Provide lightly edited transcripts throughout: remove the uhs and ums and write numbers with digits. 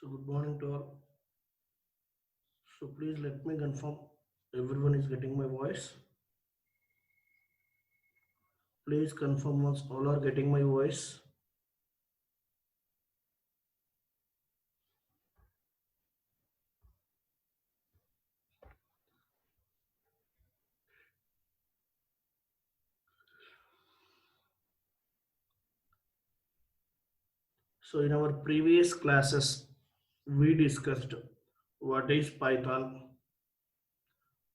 So good morning to all. So please let me confirm everyone is getting my voice. Please confirm once all are getting my voice. So in our previous classes, we discussed what is Python,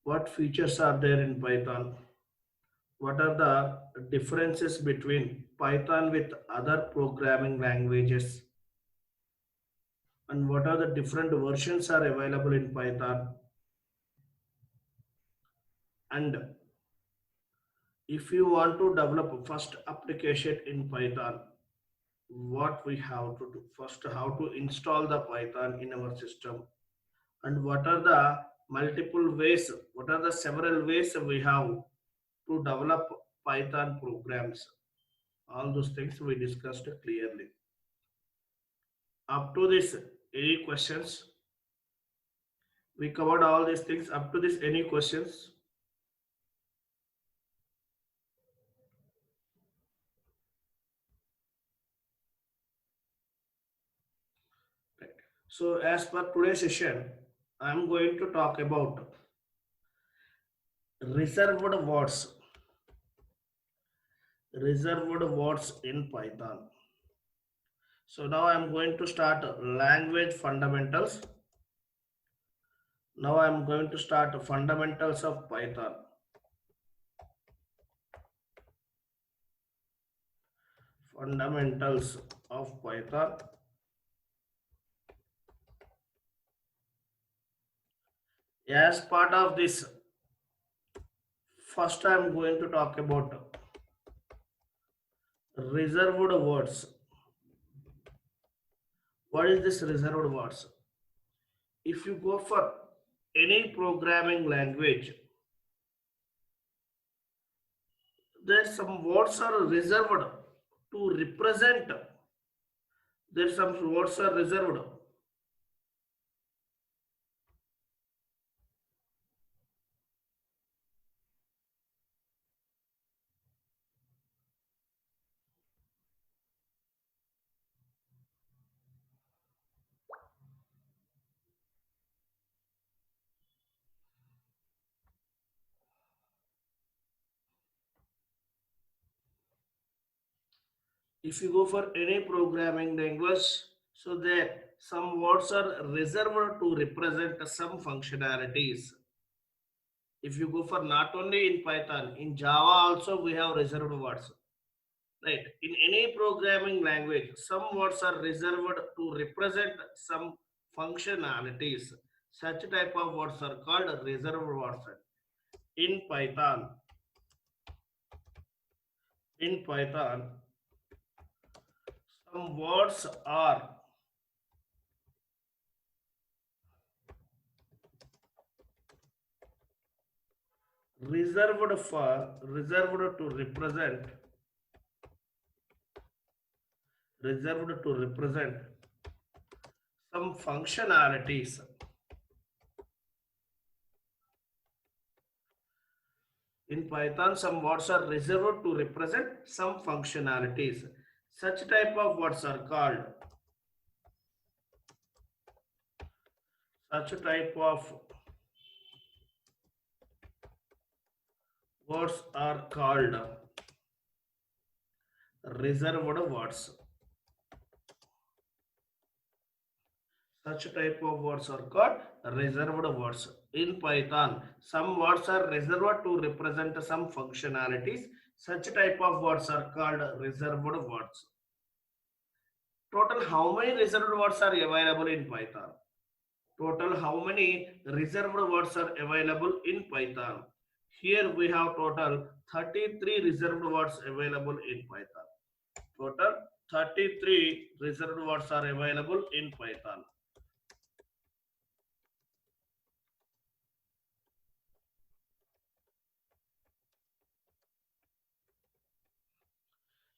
what features are there in Python, what are the differences between Python with other programming languages, and what are the different versions are available in Python, and if you want to develop a first application in Python, what we have to do first, how to install the Python in our system, and what are the multiple ways, what are the several ways we have to develop Python programs. All those things we discussed clearly. Up to this, any questions? We covered all these things. Up to this, any questions? Right. So as per today's session, I am going to talk about reserved words, reserved words in Python. So now I'm going to start language fundamentals. Now I'm going to start fundamentals of Python. Fundamentals of Python. As part of this, first I'm going to talk about reserved words. What is this reserved words? If you go for any programming language, there some words are reserved to represent. There some words are reserved. If you go for any programming language, so there some words are reserved to represent some functionalities. If you go for not only in Python, in Java also we have reserved words. Right. In any programming language, some words are reserved to represent some functionalities. Such type of words are called reserved words. In Python, in Python, some words are reserved to represent, reserved to represent some functionalities. In Python, some words are reserved to represent some functionalities. Such type of words are called, such type of words are called reserved words. Such type of words are called reserved words. In Python, some words are reserved to represent some functionalities. Such type of words are called reserved words. Total, how many reserved words are available in Python? Total, how many reserved words are available in Python? Here we have total 33 reserved words available in Python. Total 33 reserved words are available in Python.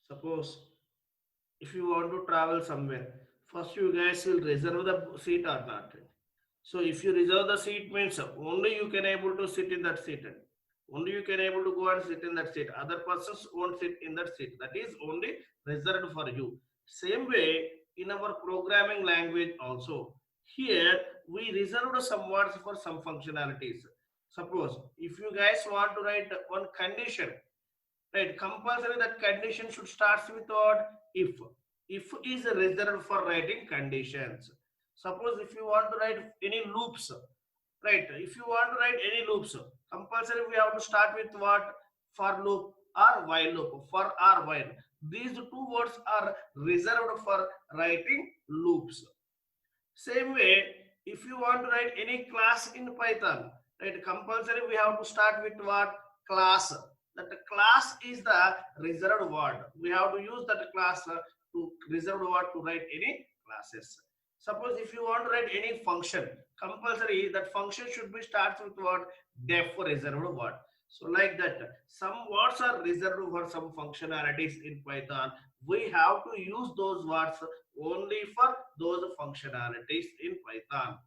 Suppose if you want to travel somewhere, First, you guys will reserve the seat or not. So if you reserve the seat means only you can able to sit in that seat. Only you can able to go and sit in that seat. Other persons won't sit in that seat. That is only reserved for you. Same way in our programming language also. Here we reserved some words for some functionalities. Suppose if you guys want to write one condition, right? Compulsory that condition should start with what? If. If is reserved for writing conditions. Suppose if you want to write any loops, right? If you want to write any loops, compulsory we have to start with what? For loop or while loop. For or while. These two words are reserved for writing loops. Same way, if you want to write any class in Python, right, compulsory we have to start with what? Class. That class is the reserved word. We have to use that class to reserved word to write any classes. Suppose if you want to write any function, compulsory that function should be starts with what? Def reserved word. So like that, some words are reserved for some functionalities in Python. We have to use those words only for those functionalities in Python.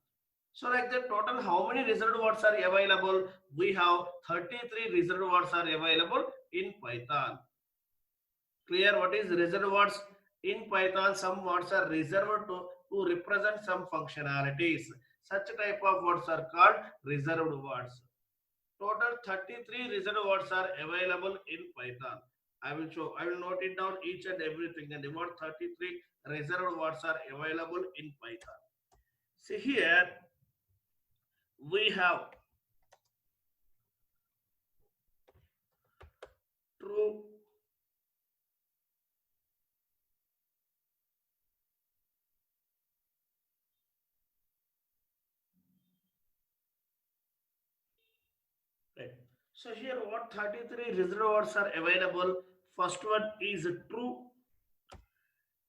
So like the total how many reserved words are available? We have 33 reserved words are available in Python. Clear what is reserved words? In Python, some words are reserved to represent some functionalities. Such type of words are called reserved words. Total 33 reserved words are available in Python. I will note it down each and everything and what 33 reserved words are available in Python. See here, we have true, right. So here what 33 reserved words are available. First one is true,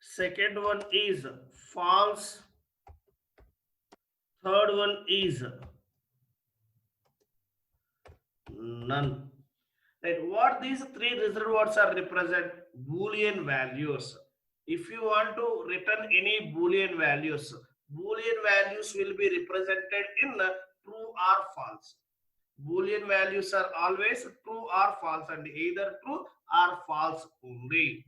second one is false, third one is none. Right, what these three reserved words are represent? Boolean values. If you want to return any Boolean values, Boolean values will be represented in true or false. Boolean values are always true or false and either true or false only.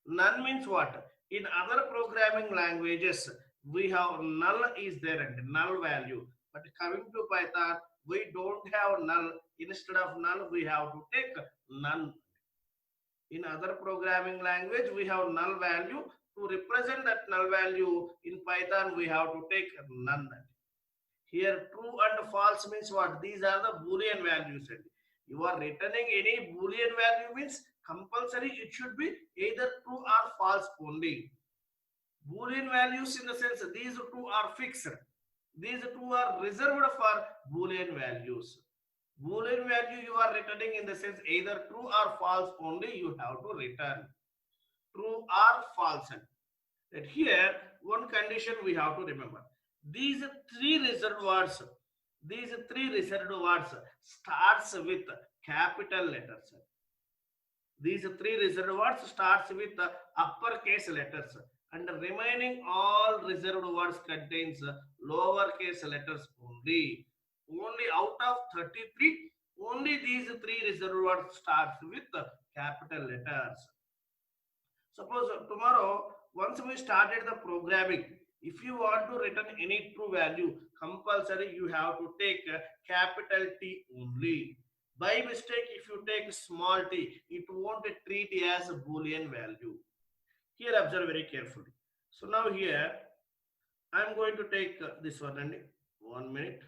None means what? In other programming languages, we have null is there and null value. But coming to Python, we don't have null. Instead of null, we have to take none. In other programming language, we have null value. To represent that null value in Python, we have to take none. Here, true and false means what? These are the Boolean values. You are returning any Boolean value means compulsory it should be either true or false only. Boolean values in the sense these two are fixed. These two are reserved for Boolean values. Boolean value you are returning in the sense either true or false only you have to return. True or false. And here one condition we have to remember. These three reserved words, these three reserved words starts with capital letters. These three reserved words starts with uppercase letters and the remaining all reserved words contains lowercase letters only. Only out of 33, only these three reserved words starts with capital letters. Suppose tomorrow, once we started the programming, if you want to return any true value, compulsory you have to take capital T only. By mistake, if you take small t, it won't treat as a Boolean value. Here, observe very carefully. So now here, I am going to take this one and 1 minute.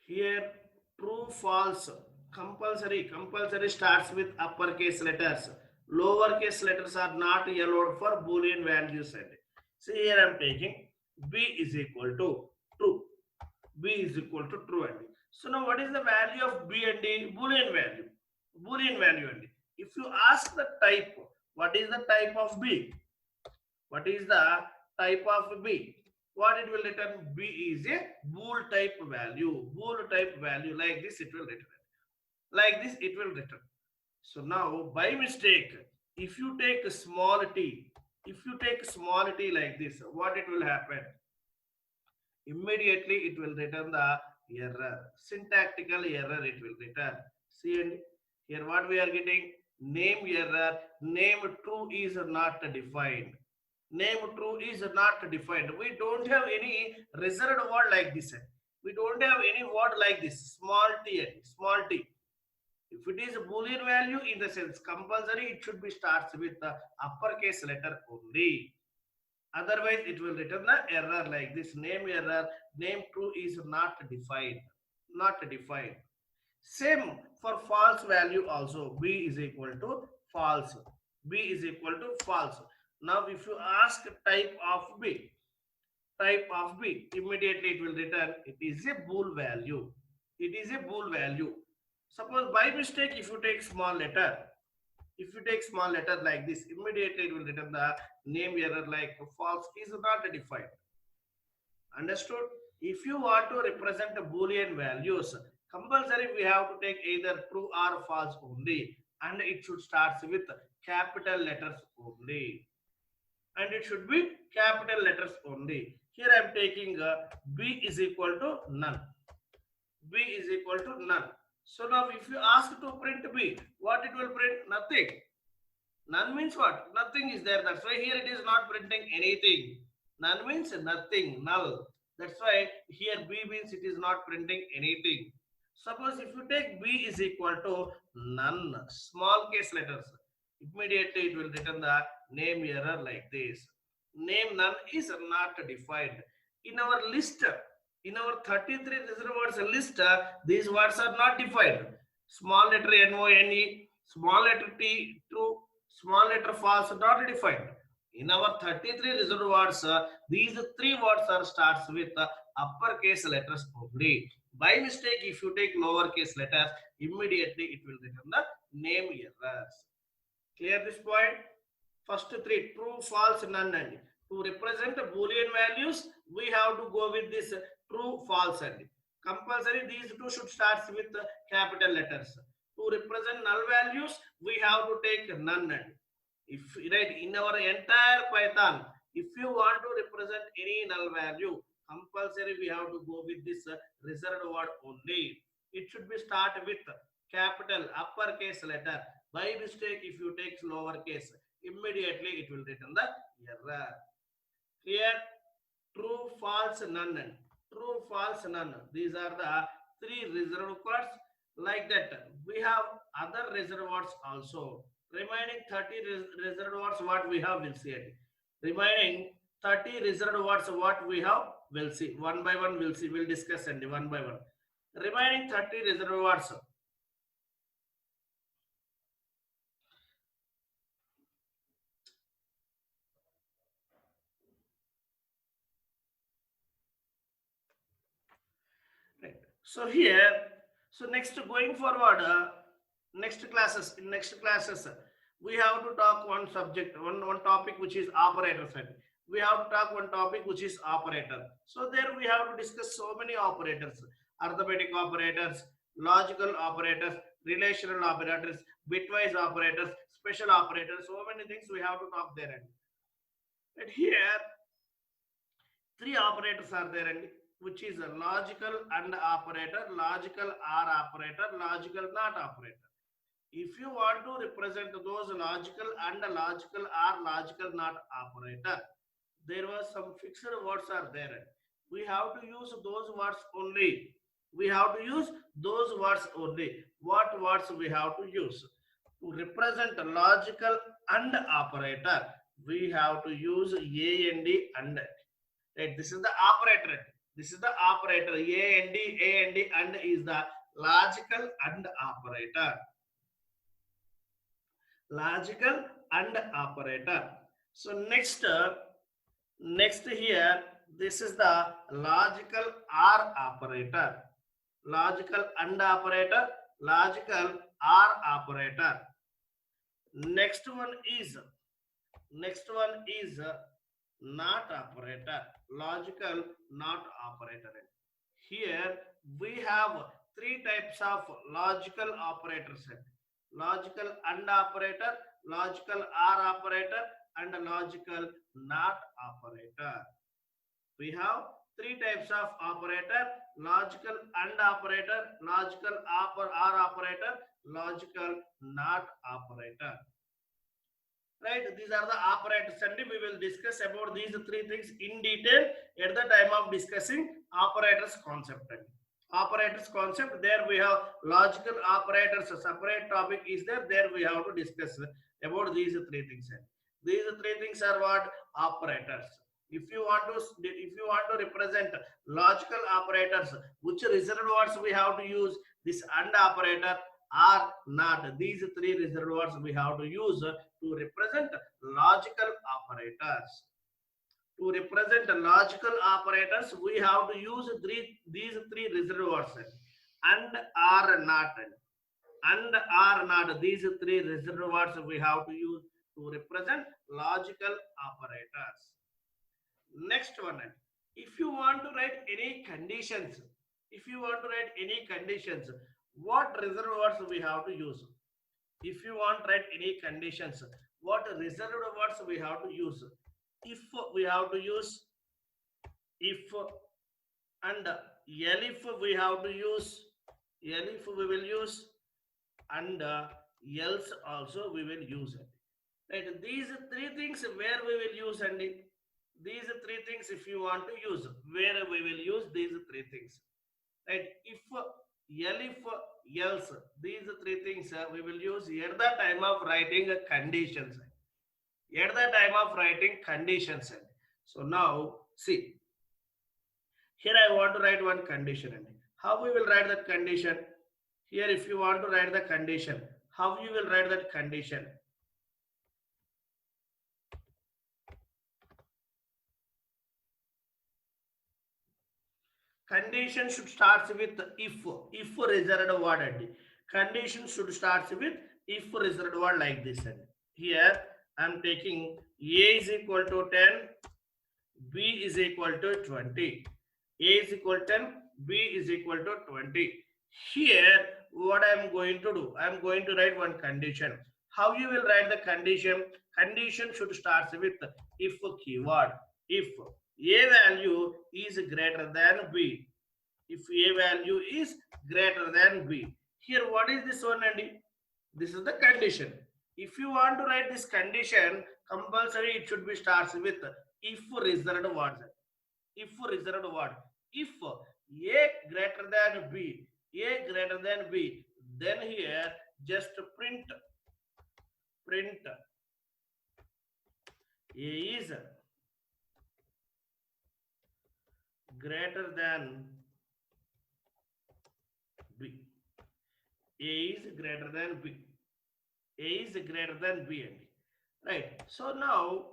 Here, true, false, compulsory starts with uppercase letters. Lowercase letters are not allowed for Boolean values. See here I am taking B is equal to true. B is equal to true and D. So now what is the value of B and D? Boolean value. Boolean value and D. If you ask the type, what is the type of B? What is the type of B? what it will return? B is a bool type value. Bool type value, like this it will return. Like this it will return. So now by mistake, if you take a small t, if you take small t like this, what it will happen? Immediately it will return the error. Syntactical error it will return. See, and here what we are getting? Name error. Name true is not defined. Name true is not defined. We don't have any reserved word like this. We don't have any word like this. Small t. Small t. If it is a boolean value, in the sense compulsory, it should be starts with the uppercase letter only. Otherwise, it will return the error like this. Name error. Name true is not defined. Not defined. Same for false value also. B is equal to false. B is equal to false. Now, if you ask type of B, immediately it will return. It is a bool value. It is a bool value. Suppose by mistake, if you take small letter, like this, immediately it will return the name error like false is not defined. Understood? If you want to represent boolean values, compulsory we have to take either true or false only, and it should start with capital letters only. And it should be capital letters only. Here I am taking B is equal to none. B is equal to none. So now if you ask to print B, what it will print? Nothing. None means what? Nothing is there. That's why here it is not printing anything. None means nothing, null. That's why here B means it is not printing anything. Suppose if you take B is equal to none, small case letters, immediately it will return the name error like this. Name none is not defined. In our list, in our 33 reserved words list, these words are not defined. Small letter NONE, small letter T, true, small letter false, not defined. In our 33 reserved words, these three words are starts with uppercase letters only. By mistake, if you take lowercase letters, immediately it will return the name errors. Clear this point? First three, true, false, none, and to represent boolean values, we have to go with this true, false, and compulsory these two should start with capital letters. To represent null values, we have to take none, and if right in our entire Python, if you want to represent any null value, compulsory we have to go with this reserved word only. It should be start with capital uppercase letter. By mistake, if you take lowercase, immediately it will return the error. Clear? True, false, none. True, false, none. These are the three reserved words. Like that, we have other reserved words also. Remaining 30 reserved words, what we have, we'll see it. Remaining 30 reserved words, what we have, we'll see. One by one, we'll see. We'll discuss and one by one. Remaining 30 reserved words. Right. So here, so next going forward, next classes, we have to talk one subject, one topic which is operators. We have to talk one topic which is operator. So there we have to discuss so many operators, arithmetic operators, logical operators, relational operators, bitwise operators, special operators, so many things we have to talk there. And here, three operators are there, and which is a logical and operator, logical or operator, logical not operator. If you want to represent those logical and logical or logical not operator, there was some fixed words are there. We have to use those words only. We have to use those words only. What words we have to use? To represent logical and operator, we have to use A and D and. Right, this is the operator. This is the operator. A and D and is the logical and operator. Logical and operator. So next here, this is the logical or operator. Logical and operator. Logical or operator. Next one is not operator. Logical not operator. Here we have three types of logical operators. Logical AND operator, logical OR operator, and logical NOT operator. We have three types of operator: logical AND operator, logical OR operator, logical NOT operator. Right, these are the operators, and we will discuss about these three things in detail at the time of discussing operators concept. Operators concept, there we have logical operators, a separate topic is there we have to discuss about these three things. These three things are what? Operators. If you want to represent logical operators, which reserved words we have to use? This AND operator or not. These three reserved words we have to use to represent logical operators. To represent logical operators, we have to use these three reserved words: and, are, not. And, are, not. These three reserved words we have to use to represent logical operators. Next one, if you want to write any conditions, what reserved words we have to use? If you want to write any conditions, what reserved words we have to use? If we have to use if, and elif we have to use, elif we will use, and else also we will use it. Right, these three things where we will use, and these three things if you want to use, where we will use these three things. Right, if, elif, else, these three things we will use at the time of writing conditions. At the time of writing conditions. So now see, here I want to write one condition, and how we will write that condition? Here, if you want to write the condition, how you will write that condition? Condition should start with if reserved word, and condition should start with if reserved word like this. And here I am taking a is equal to 10, b is equal to 20. A is equal to 10, b is equal to 20. Here what I am going to do, I am going to write one condition. How you will write the condition? Condition should start with if keyword. If a value is greater than b, if a value is greater than b. Here what is this one, and this is the condition. If you want to write this condition, compulsory it should be starts with if reserved words. If reserved word, if a greater than b, a greater than b, then here just print a is greater than b. A is greater than b. A is greater than b, and right. So now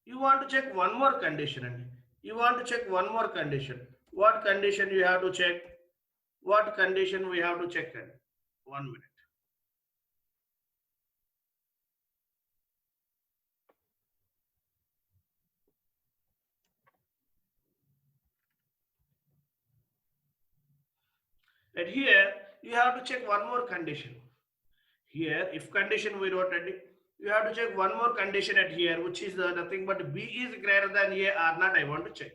you want to check one more condition, and you want to check one more condition. What condition you have to check? What condition we have to check? And 1 minute. And here you have to check one more condition. Here, if condition we wrote, and you have to check one more condition at here, which is nothing but b is greater than a or not. I want to check.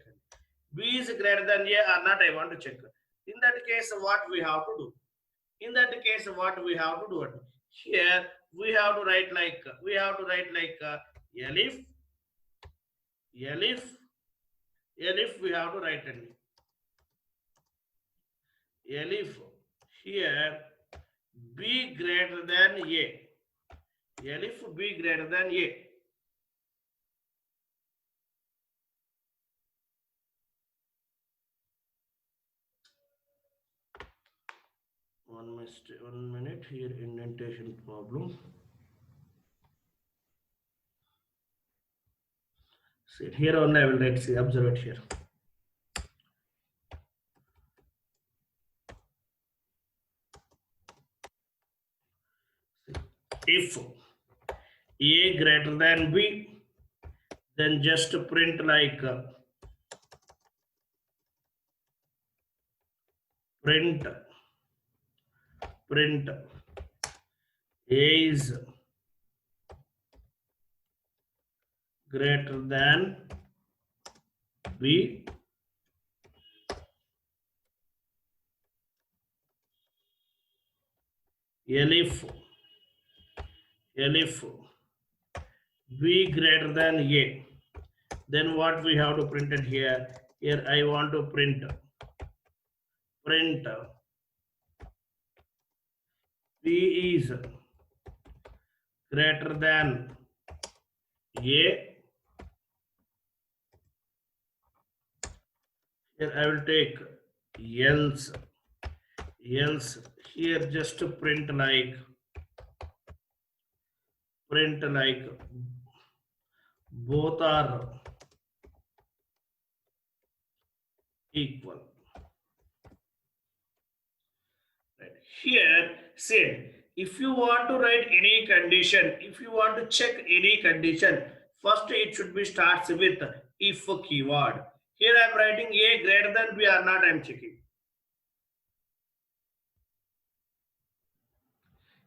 B is greater than a or not. I want to check. In that case, what we have to do? In that case, what we have to do? Here we have to write like elif, we have to write, and elif here b greater than a. Elif b greater than a. One minute, here indentation problem. See, here only I will write, see, observe it here. If a greater than b, then just print like print A is greater than B, if B greater than A, then what we have to print it here? Here I want to print B is greater than A. Here I will take else here just to print like both are equal. Right. Here said if you want to write any condition, if you want to check any condition, first it should be starts with if keyword. Here I am writing A greater than B or not, I am checking.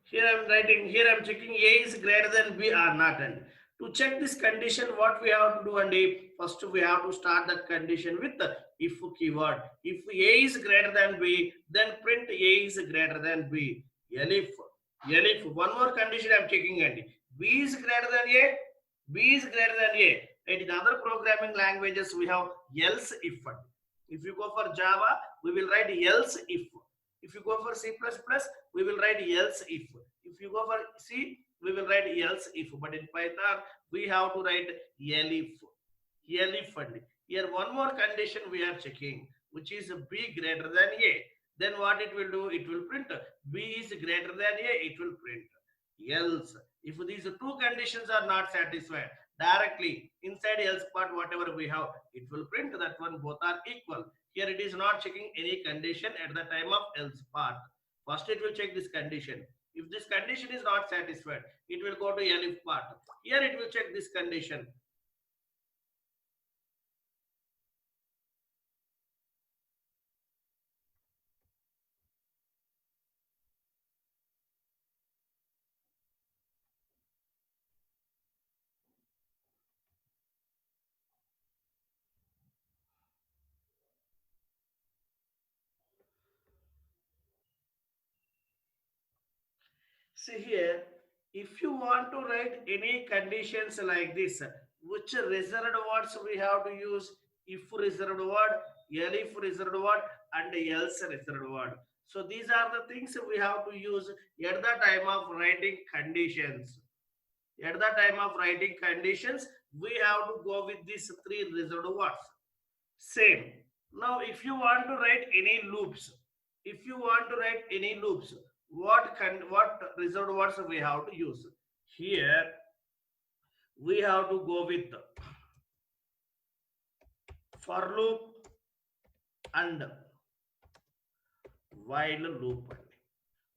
Here I am writing, here I am checking A is greater than B or not. And to check this condition, what we have to do, and first we have to start that condition with the if keyword. If A is greater than B, then print A is greater than B. If one more condition I am checking, and B is greater than A, B is greater than A. Right? In other programming languages, we have else if. If you go for Java, we will write else if. If you go for C++, we will write else if. If you go for C, we will write else if. But in Python, we have to write elif. Only. Here one more condition we are checking, which is B greater than A. Then what it will do? It will print B is greater than A. It will print else. If these two conditions are not satisfied, directly inside else part, whatever we have, it will print that one both are equal. Here it is not checking any condition at the time of else part. First it will check this condition. If this condition is not satisfied, it will go to elif part. Here it will check this condition. See here, if you want to write any conditions like this, which reserved words we have to use? If reserved word, elif reserved word, and else reserved word. So these are the things we have to use at the time of writing conditions. At the time of writing conditions, we have to go with these three reserved words. Same. Now, if you want to write any loops, what reserved words we have to use? Here we have to go with for loop and while loop.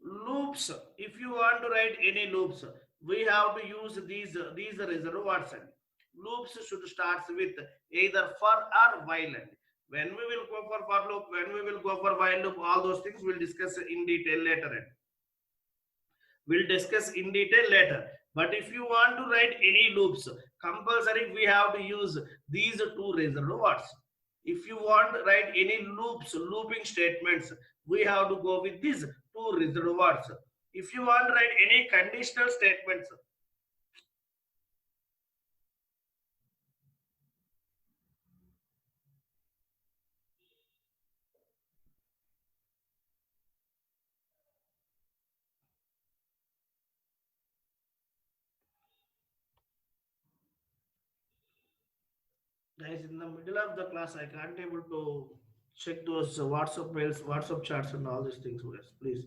Loops, if you want to write any loops, we have to use these reserved words. Loops should start with either for or while. When we will go for loop, when we will go for while loop, all those things we'll discuss in detail later. But if you want to write any loops, compulsory we have to use these two reserved words. If you want to write any loops, looping statements, we have to go with these two reserved words. If you want to write any conditional statements, guys, in the middle of the class, I can't able to check those WhatsApp mails, WhatsApp chats, and all these things. Guys, please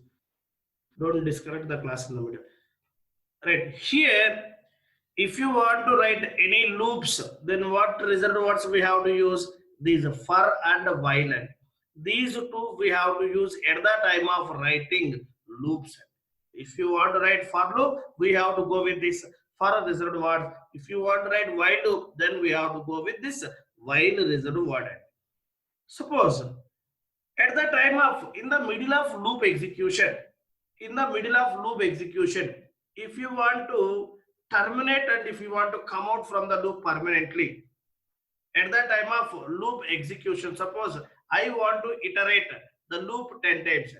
don't disconnect the class in the middle. Right here, if you want to write any loops, then what reserved words we have to use? These for and while. These two we have to use at the time of writing loops. If you want to write for loop, we have to go with this for reserved word. If you want to write while loop, then we have to go with this while reserved word. Suppose at the time of in the middle of loop execution, in the middle of loop execution, if you want to terminate and if you want to come out from the loop permanently, at the time of loop execution, suppose I want to iterate the loop 10 times,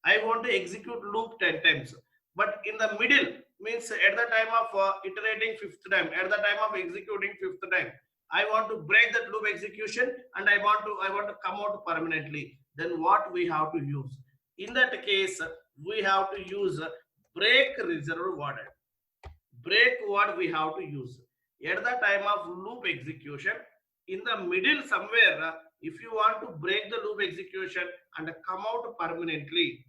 I want to execute loop 10 times, but in the middle means at the time of iterating fifth time, at the time of executing fifth time, I want to break that loop execution and I want to come out permanently. Then what we have to use? In that case, we have to use break reserved word. Break what we have to use at the time of loop execution. In the middle somewhere, if you want to break the loop execution and come out permanently,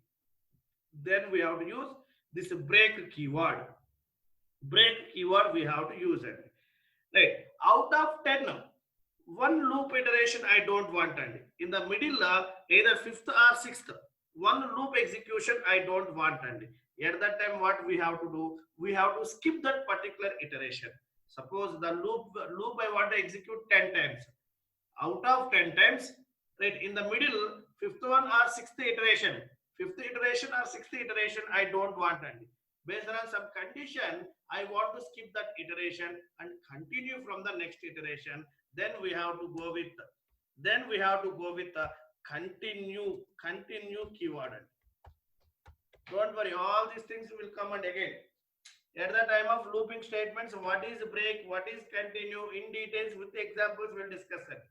then we have to use this break keyword. Break keyword we have to use it. Right. Out of 10, one loop iteration I don't want, and in the middle, either fifth or sixth, one loop execution I don't want, and at that time what we have to do, we have to skip that particular iteration. Suppose the loop I want to execute 10 times. Out of 10 times, right, in the middle, fifth one or fifth iteration or sixth iteration I don't want, and based on some condition I want to skip that iteration and continue from the next iteration. Then we have to go with the continue keyword. Don't worry, all these things will come, and again at the time of looping statements, what is break, what is continue, in details with the examples we'll discuss it.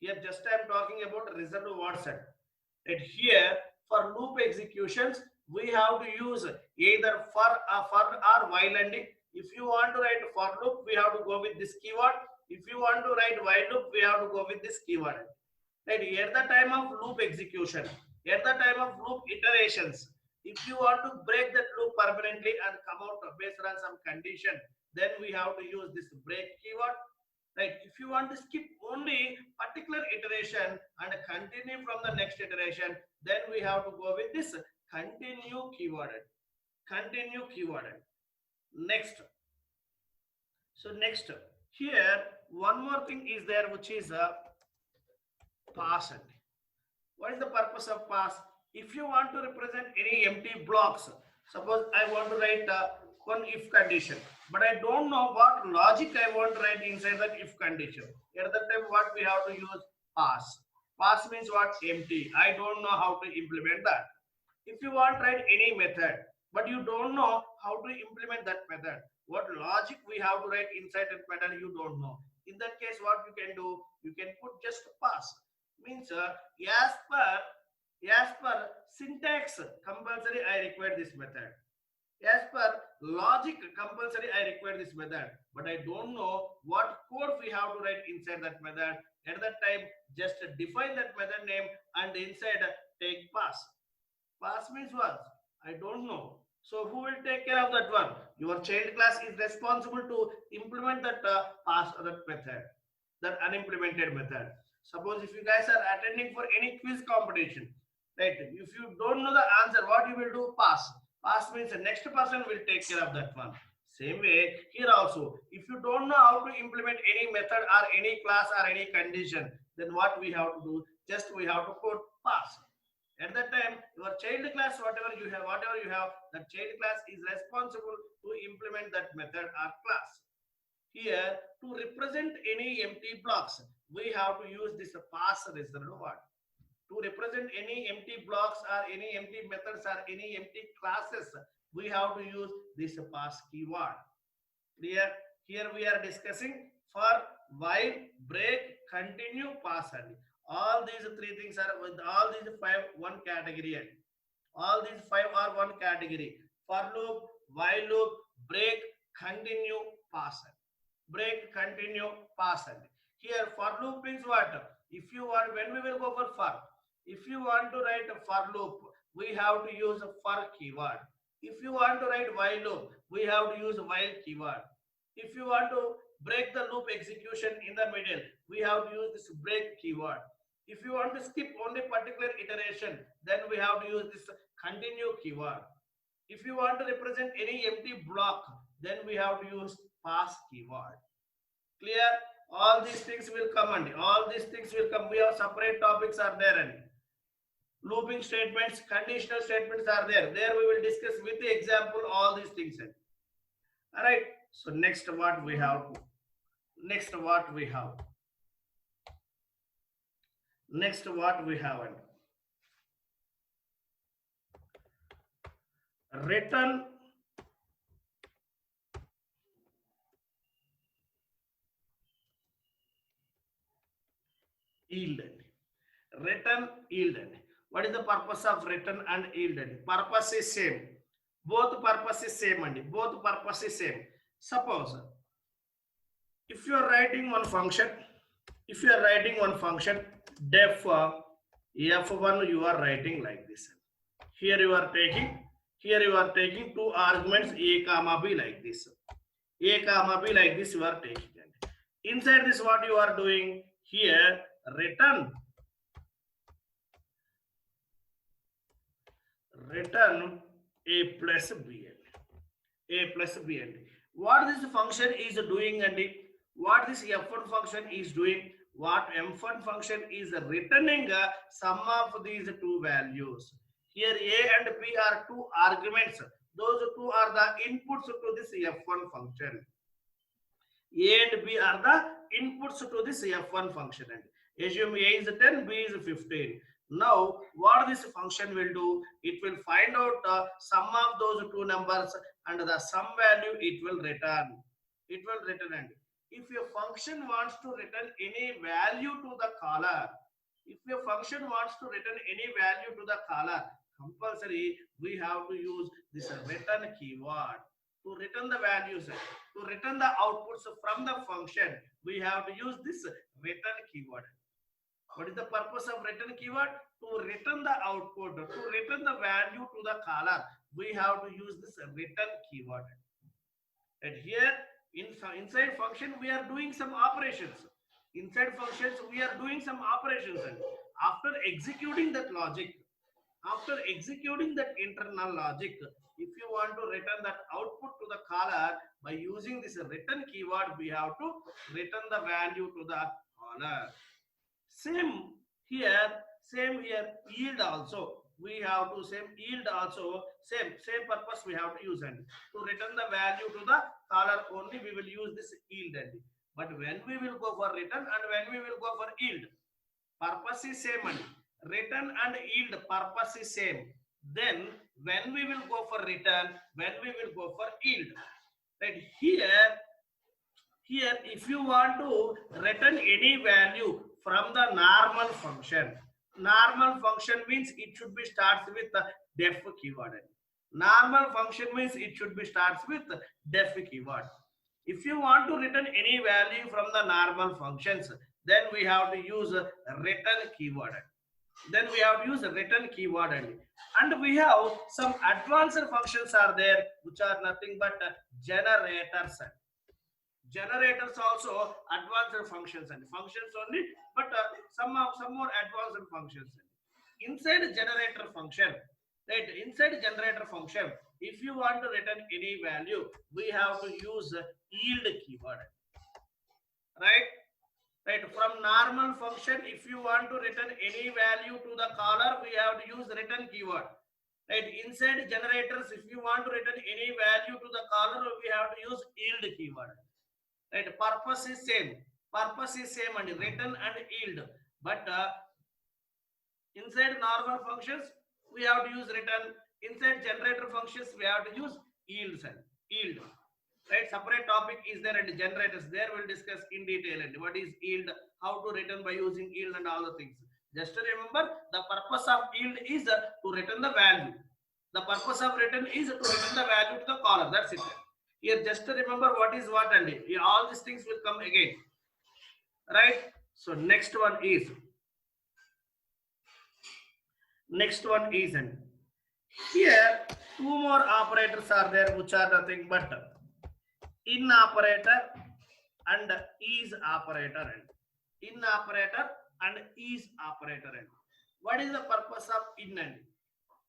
Here just I am talking about reserved words. And here for loop executions, we have to use either for or while, and if you want to write for loop, we have to go with this keyword. If you want to write while loop, we have to go with this keyword. Right, at the time of loop execution, at the time of loop iterations, if you want to break that loop permanently and come out based on some condition, then we have to use this break keyword. Right, if you want to skip only particular iteration and continue from the next iteration, then we have to go with this continue keyword. Continue keyword. Next, so next here one more thing is there, which is a pass. What is the purpose of pass? If you want to represent any empty blocks, suppose I want to write one if condition, but I don't know what logic I want to write inside that if condition. At that time, what we have to use? Pass. Pass means what? Empty. I don't know how to implement that. If you want to write any method, but you don't know how to implement that method, what logic we have to write inside that method, you don't know. In that case, what you can do? You can put just pass. Means as per syntax compulsory I require this method. As per logic compulsory I require this method, but I don't know what code we have to write inside that method. At that time, just define that method name and inside take pass. Pass means what? I don't know. So who will take care of that one? Your child class is responsible to implement that pass or that method, that unimplemented method. Suppose if you guys are attending for any quiz competition, right? If you don't know the answer, what you will do? Pass. Pass means the next person will take care of that one. Same way here also. If you don't know how to implement any method or any class or any condition, then what we have to do? Just we have to put pass. At that time, your child class, whatever you have, that child class is responsible to implement that method or class. Here, to represent any empty blocks, we have to use this pass reserved word. To represent any empty blocks or any empty methods or any empty classes, we have to use this pass keyword. Clear? Here we are discussing for, while, break, continue, pass. All these three things are with all these five one category. All these five are one category. For loop, while loop, break, continue, pass. Break, continue, pass. Here for loop means what? If you want, when we will go for, if you want to write a for loop, we have to use a for keyword. If you want to write while loop, we have to use a while keyword. If you want to break the loop execution in the middle, we have to use this break keyword. If you want to skip only particular iteration, then we have to use this continue keyword. If you want to represent any empty block, then we have to use pass keyword. Clear? All these things will come and all these things will come. We have separate topics are there and looping statements, conditional statements are there. There we will discuss with the example all these things. All right. So next what we have. Next what we have. Next what we have. Written yield. Written yield. What is the purpose of written and yield? Purpose is same. Both purpose is same and both purpose is same. Suppose if you are writing one function, if you are writing one function, def f1 you are writing like this. Here you are taking two arguments a comma b like this. A comma b like this you are taking. Inside this what you are doing here, return a plus b and a plus b and what this function is doing and what this f1 function is doing, what m1 function is returning a sum of these two values. Here a and b are two arguments. Those two are the inputs to this f1 function. A and b are the inputs to this f1 function. And assume a is 10, b is 15. Now, what this function will do, it will find out the sum of those two numbers and the sum value it will return. It will return. And if your function wants to return any value to the caller, if your function wants to return any value to the caller, compulsory we have to use this return keyword to return the values, to return the outputs from the function. We have to use this return keyword. What is the purpose of return keyword? To return the output, to return the value to the caller, we have to use this return keyword. And here inside function we are doing some operations. Inside functions we are doing some operations, and after executing that logic, after executing that internal logic, if you want to return that output to the caller by using this return keyword, we have to return the value to the caller. Same here, yield also. We have to same yield also, same purpose we have to use, and to return the value to the caller only we will use this yield. And but when we will go for return and when we will go for yield, purpose is same and return and yield purpose is same. Then when we will go for return, when we will go for yield, right? Here if you want to return any value from the normal function means it should be starts with the def keyword. Normal function means it should be starts with def keyword. If you want to return any value from the normal functions, then we have to use a return keyword. Then we have to use a return keyword, and we have some advanced functions are there which are nothing but generators. Generators also advanced functions and functions only, but some more advanced functions. Inside generator function, right? Inside generator function, if you want to return any value, we have to use yield keyword, right? Right, from normal function, if you want to return any value to the caller, we have to use return keyword. Right, inside generators, if you want to return any value to the caller, we have to use yield keyword. Right, purpose is same and return and yield, but inside normal functions we have to use return. Inside generator functions we have to use yields and yield. Right, separate topic is there, and generators there we'll discuss in detail and what is yield, how to return by using yield and all the things. Just remember the purpose of yield is to return the value. The purpose of return is to return the value to the caller. That's it. Here just remember what is what, and all these things will come again. Right. So next one is and here two more operators are there which are nothing but in operator and is operator, and in operator and is operator. And what is the purpose of in and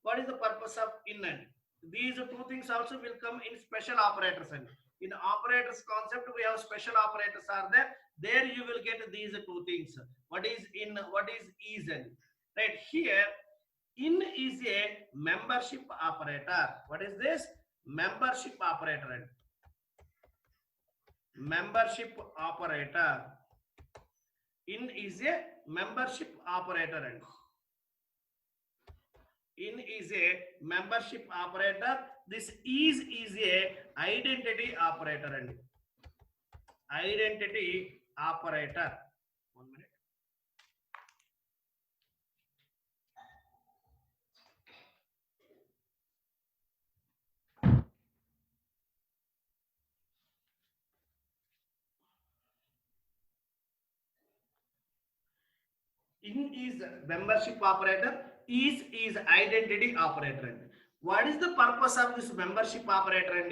what is the purpose of in and these two things also will come in special operators. And In operators concept, we have special operators are there. There you will get these two things. What is in, what is in. Right here, in is a membership operator. What is this? Membership operator. Membership operator. In is a membership operator. And in is a membership operator. This is a identity operator. And identity operator. 1 minute. In is membership operator, is identity operator. What is the purpose of this membership operator?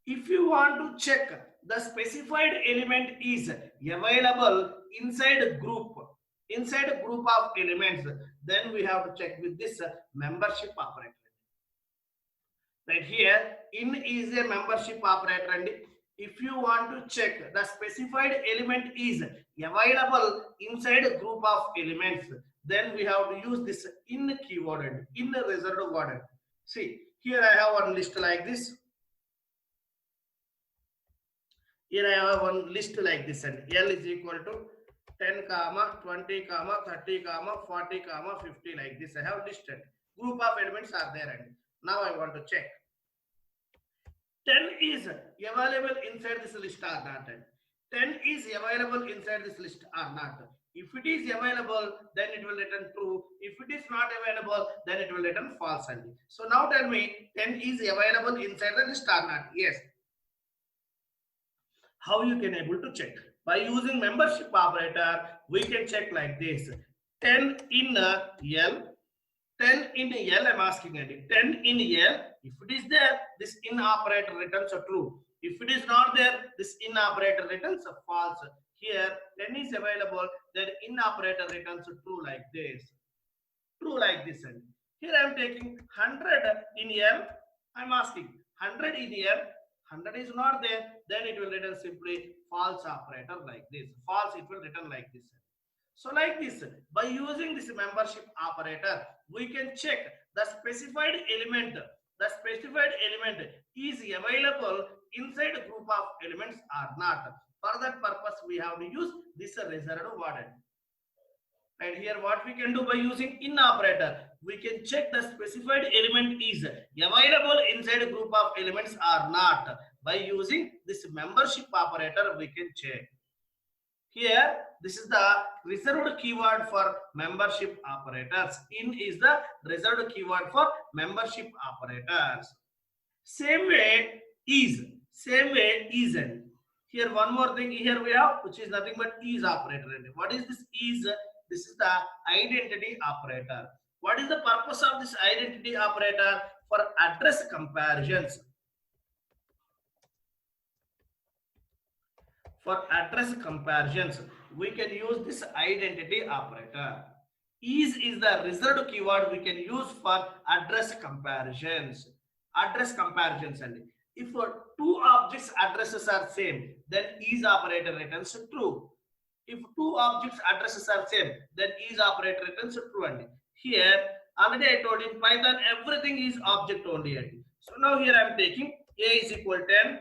If you want to check the specified element is available inside a group of elements, then we have to check with this membership operator. Right here, in is a membership operator, and if you want to check the specified element is available inside a group of elements, then we have to use this in keyword and in the reserved word. See, here I have one list like this. Here I have one list like this, and L is equal to 10, 20, 30, 40, 50 like this. I have listed. Group of elements are there, and now I want to check. 10 is available inside this list or not. 10 is available inside this list or not. If it is available, then it will return true. If it is not available, then it will return false. So now tell me, 10 is available inside the list or not? Yes. How you can able to check? By using membership operator, we can check like this. 10 in L. 10 in L, I'm asking it. 10 in L, if it is there, this in operator returns a true. If it is not there, this in operator returns a false. Here, 10 is available, then in operator returns a true like this. True like this. And here I am taking 100 in L. I'm asking 100 in L. 100 is not there, then it will return simply false operator like this. False, it will return like this. So like this, by using this membership operator, we can check the specified element. The specified element is available inside a group of elements or not. For that purpose, we have to use this reserved word. Right here, what we can do by using in operator, we can check the specified element is available inside a group of elements or not. By using this membership operator, we can check. Here, this is the reserved keyword for membership operators. In is the reserved keyword for membership operators. Same way is. Same way isn't. Here, one more thing here we have, which is nothing but is operator. What is this is? This is the identity operator. What is the purpose of this identity operator? For address comparisons. For address comparisons, we can use this identity operator. Is the reserved keyword we can use for address comparisons. Address comparisons, and if two objects addresses are same, then is operator returns true. If two objects addresses are same, then is operator returns true. And here already I told in Python everything is object only. So now here I am taking A is equal to 10,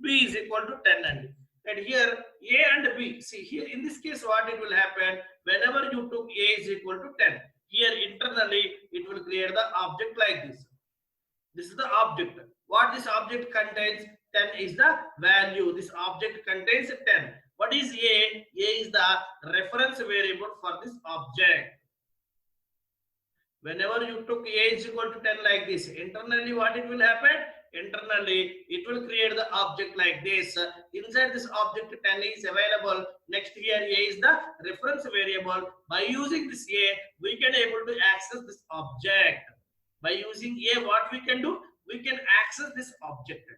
B is equal to 10, and here A and B. See here in this case what it will happen, whenever you took A is equal to 10, here internally it will create the object like this. This is the object. What this object contains? 10 is the value. This object contains 10. What is A? A is the reference variable for this object. Whenever you took A is equal to 10 like this, internally what it will happen? Internally it will create the object like this. Inside this object 10 is available. Next here A is the reference variable. By using this A, we can able to access this object. By using A, what we can do? We can access this object.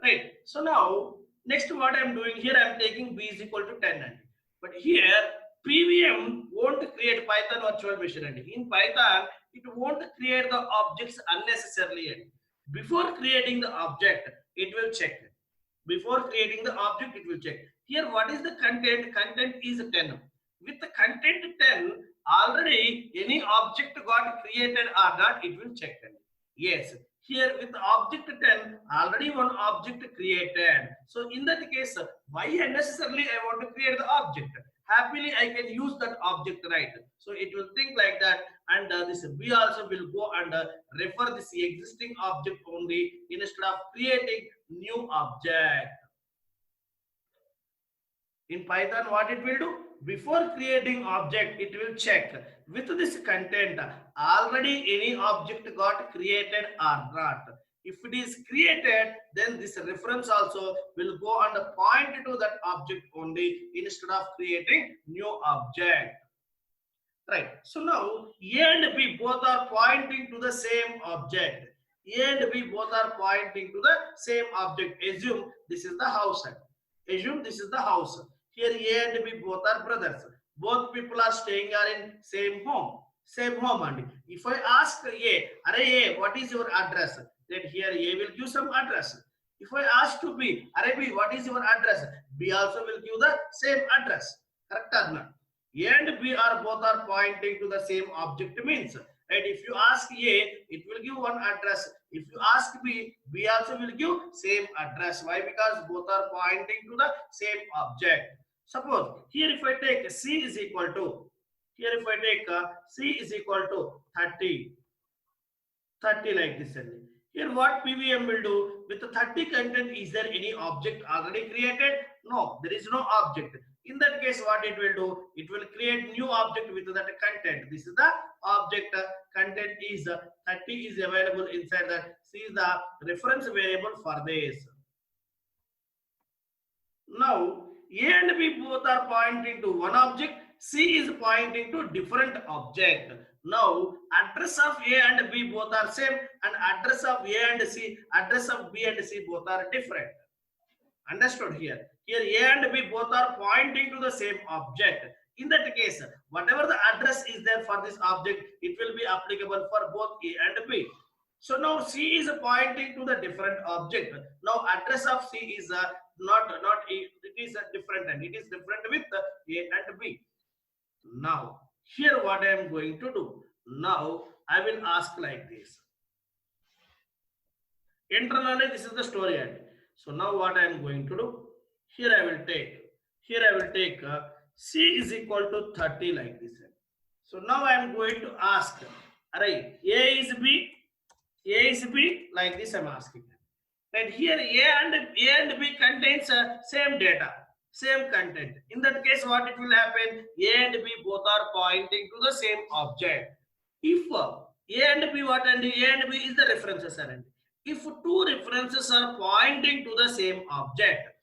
Right. So now, next what I am doing here, I am taking B is equal to 10. But here, PVM won't create Python virtual machine. In Python, it won't create the objects unnecessarily. Before creating the object, it will check Before creating the object, it will check. Here, what is the content? Content is 10. With the content 10, already any object got created or not, it will check. Yes, here with the object 10, already one object created. So in that case, why unnecessarily I want to create the object? Happily, I can use that object, right? So it will think like that, and this B also will go and refer this existing object only instead of creating new object. In Python, what it will do? Before creating object, it will check with this content already any object got created or not. If it is created, then this reference also will go and point to that object only instead of creating new object. Right. So now A and B both are pointing to the same object. A and B both are pointing to the same object. Assume this is the house. Assume this is the house. Here A and B both are brothers. Both people are staying in same home. Same home only. If I ask A, Array A, what is your address? Then here A will give some address. If I ask to B, Array B, what is your address? B also will give the same address. Correct or not? A and B are both are pointing to the same object means. Right? If you ask A, it will give one address. If you ask B, B also will give same address. Why? Because both are pointing to the same object. Suppose here if I take C is equal to, here if I take C is equal to 30 like this. Here what PVM will do with the 30 content, is there any object already created? No, there is no object. In that case, what it will do? It will create new object with that content. This is the object. Content is 30 is available inside that. C is the reference variable for this. Now A and B both are pointing to one object. C is pointing to different object. Now address of A and B both are same, and address of A and C, address of B and C both are different. Understood here? Here A and B both are pointing to the same object. In that case, whatever the address is there for this object, it will be applicable for both A and B. So now C is pointing to the different object. Now address of C is not it is different, and it is different with A and B. Now here what I am going to do? Now I will ask like this. Internally, this is the story end. So now what I am going to do? Here I will take C is equal to 30 like this. So now I am going to ask, array A is B like this. I am asking. And here A and B contains same data, same content. In that case, what it will happen? A and B both are pointing to the same object. If A and B, what and A and B is the references, and if two references are pointing to the same object,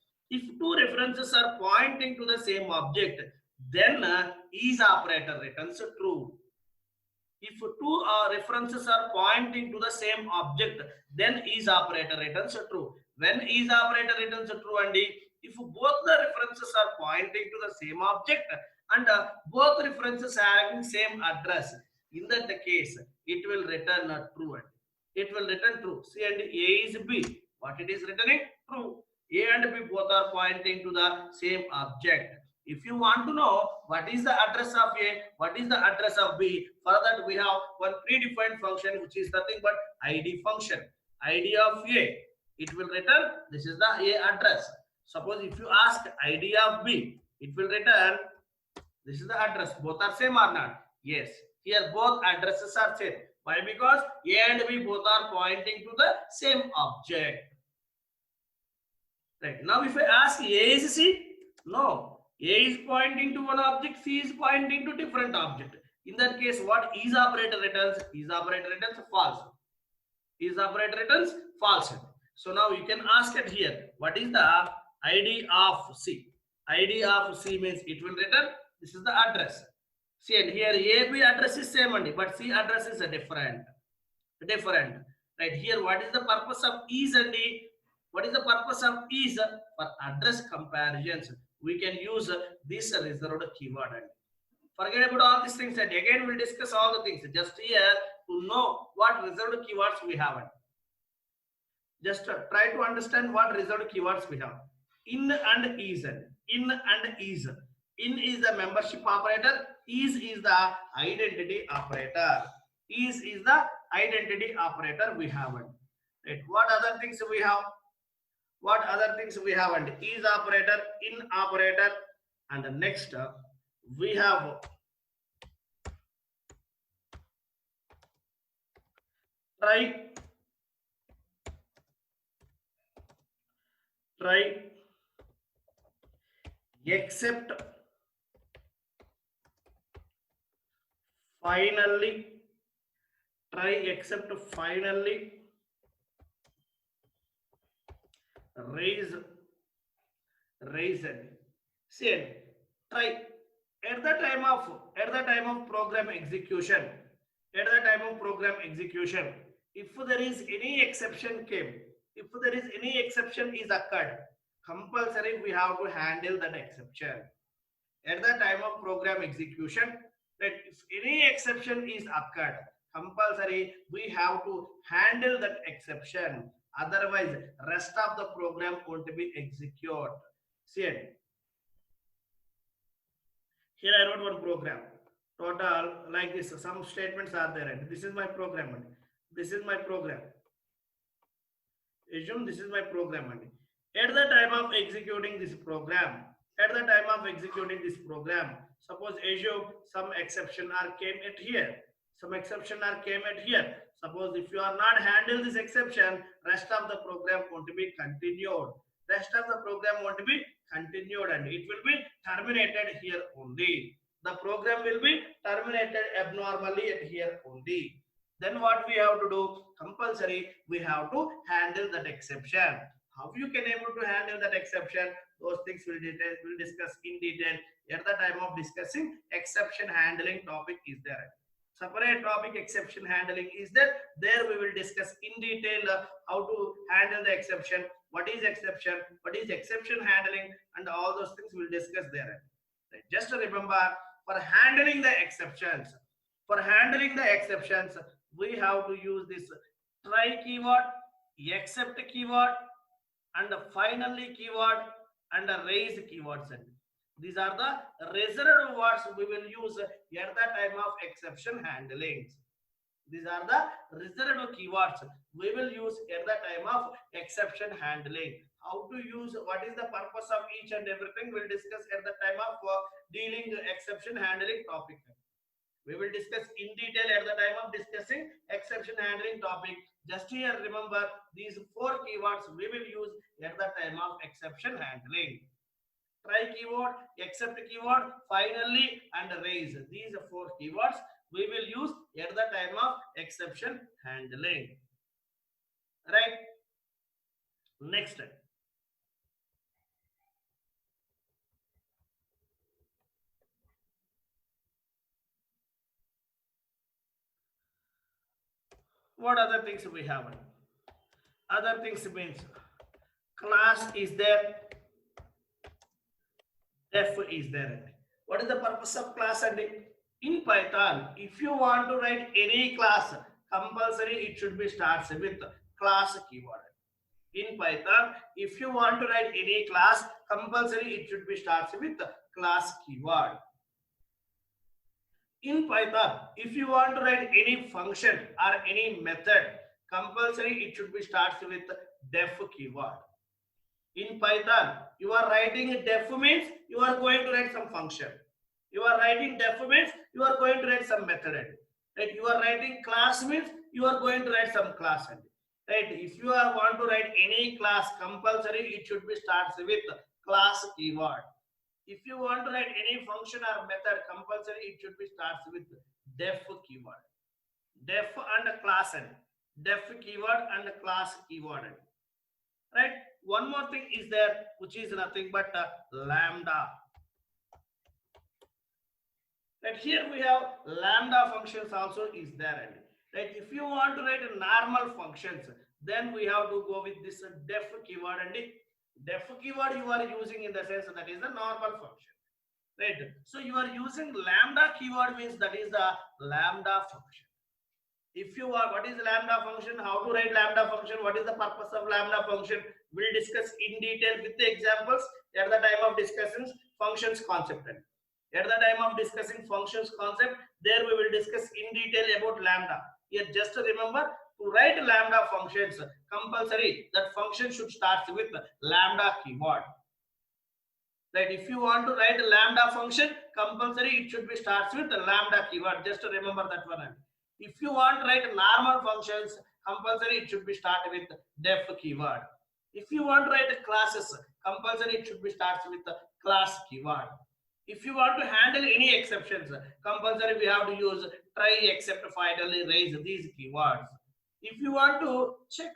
then is operator returns true. If two references are pointing to the same object, then is operator returns true. When is operator returns true, and if both the references are pointing to the same object and both references having same address, in that case, it will return true. It will return true. C and A is B. What it is returning? True. A and B both are pointing to the same object. If you want to know what is the address of A, what is the address of B, for that we have one predefined function which is nothing but ID function. ID of A, it will return, this is the A address. Suppose if you ask ID of B, it will return, this is the address. Both are same or not? Yes. Here both addresses are same. Why? Because A and B both are pointing to the same object. Right. Now if I ask A is C, no. A is pointing to one object, C is pointing to different object. In that case, what is operator returns? Is operator returns false. Is operator returns false. So now you can ask it here. What is the ID of C? ID of C means it will return. This is the address. See, and here AB address is same only, but C address is different. Right here, what is the purpose of is and D? What is the purpose of is? For address comparisons, we can use this reserved keyword. Forget about all these things, and again we'll discuss all the things. Just here to know what reserved keywords we have. Just try to understand what reserved keywords we have. In and is. In and is. In is the membership operator. Is the identity operator. Is the identity operator we have. Right. What other things we have? What other things we have? And is operator, in operator, and next we have try, try, except, finally, try, except, finally, raise, raised. See, try at the time of program execution, at the time of program execution, if there is any exception came, if there is any exception is occurred, compulsory we have to handle that exception. At the time of program execution, that if any exception is occurred, compulsory we have to handle that exception. Otherwise, rest of the program won't be executed. See it. Here I wrote one program. Total like this. Some statements are there, and this is my program. This is my program. Assume this is my program. At the time of executing this program, at the time of executing this program, suppose assume some exception are came at here. Some exception are came at here. Suppose if you are not handle this exception, rest of the program won't be continued. Rest of the program won't be continued, and it will be terminated here only. The program will be terminated abnormally at here only. Then what we have to do? Compulsory we have to handle that exception. How you can able to handle that exception? Those things will discuss in detail at the time of discussing exception handling topic is there. Separate topic exception handling is there. There we will discuss in detail how to handle the exception, what is exception handling, and all those things we'll discuss there. Just remember, for handling the exceptions, for handling the exceptions, we have to use this try keyword, except keyword, and finally keyword, and raise keywords. These are the reserved words we will use at the time of exception handling. These are the reserved keywords we will use at the time of exception handling. How to use, what is the purpose of each and everything, we'll discuss at the time of dealing exception handling topic. We will discuss in detail at the time of discussing exception handling topic. Just here remember these four keywords we will use at the time of exception handling. Try keyword, except keyword, finally, and raise. These four keywords we will use at the time of exception handling. Right? Next. What other things we have? Other things means class is there, def is there. What is the purpose of class? And in Python, if you want to write any class, compulsory it should be starts with class keyword. In Python, if you want to write any class, compulsory it should be starts with class keyword. In Python, if you want to write any function or any method, compulsory it should be starts with def keyword. In Python, you are writing def means you are going to write some function. You are writing def means you are going to write some method. Right? You are writing class means you are going to write some class. Right? If you are want to write any class, compulsory it should be starts with class keyword. If you want to write any function or method, compulsory it should be starts with def keyword. Def and class, def keyword and class keyword. Right? One more thing is there, which is nothing but lambda. Right? Here we have lambda functions also is there. Right? If you want to write normal functions, then we have to go with this def keyword, and def keyword you are using in the sense that is the normal function. Right? So you are using lambda keyword means that is the lambda function. If you are, what is lambda function, how to write lambda function, what is the purpose of lambda function, we'll discuss in detail with the examples at the time of discussing functions concept. At the time of discussing functions concept, there we will discuss in detail about lambda. Here just remember, to write lambda functions, compulsory that function should start with lambda keyword. Right, if you want to write a lambda function, compulsory it should be starts with the lambda keyword. Just to remember that one. If you want to write normal functions, compulsory it should be started with def keyword. If you want to write classes, compulsory it should be starts with the class keyword. If you want to handle any exceptions, compulsory we have to use try, except, finally, raise, these keywords. If you want to check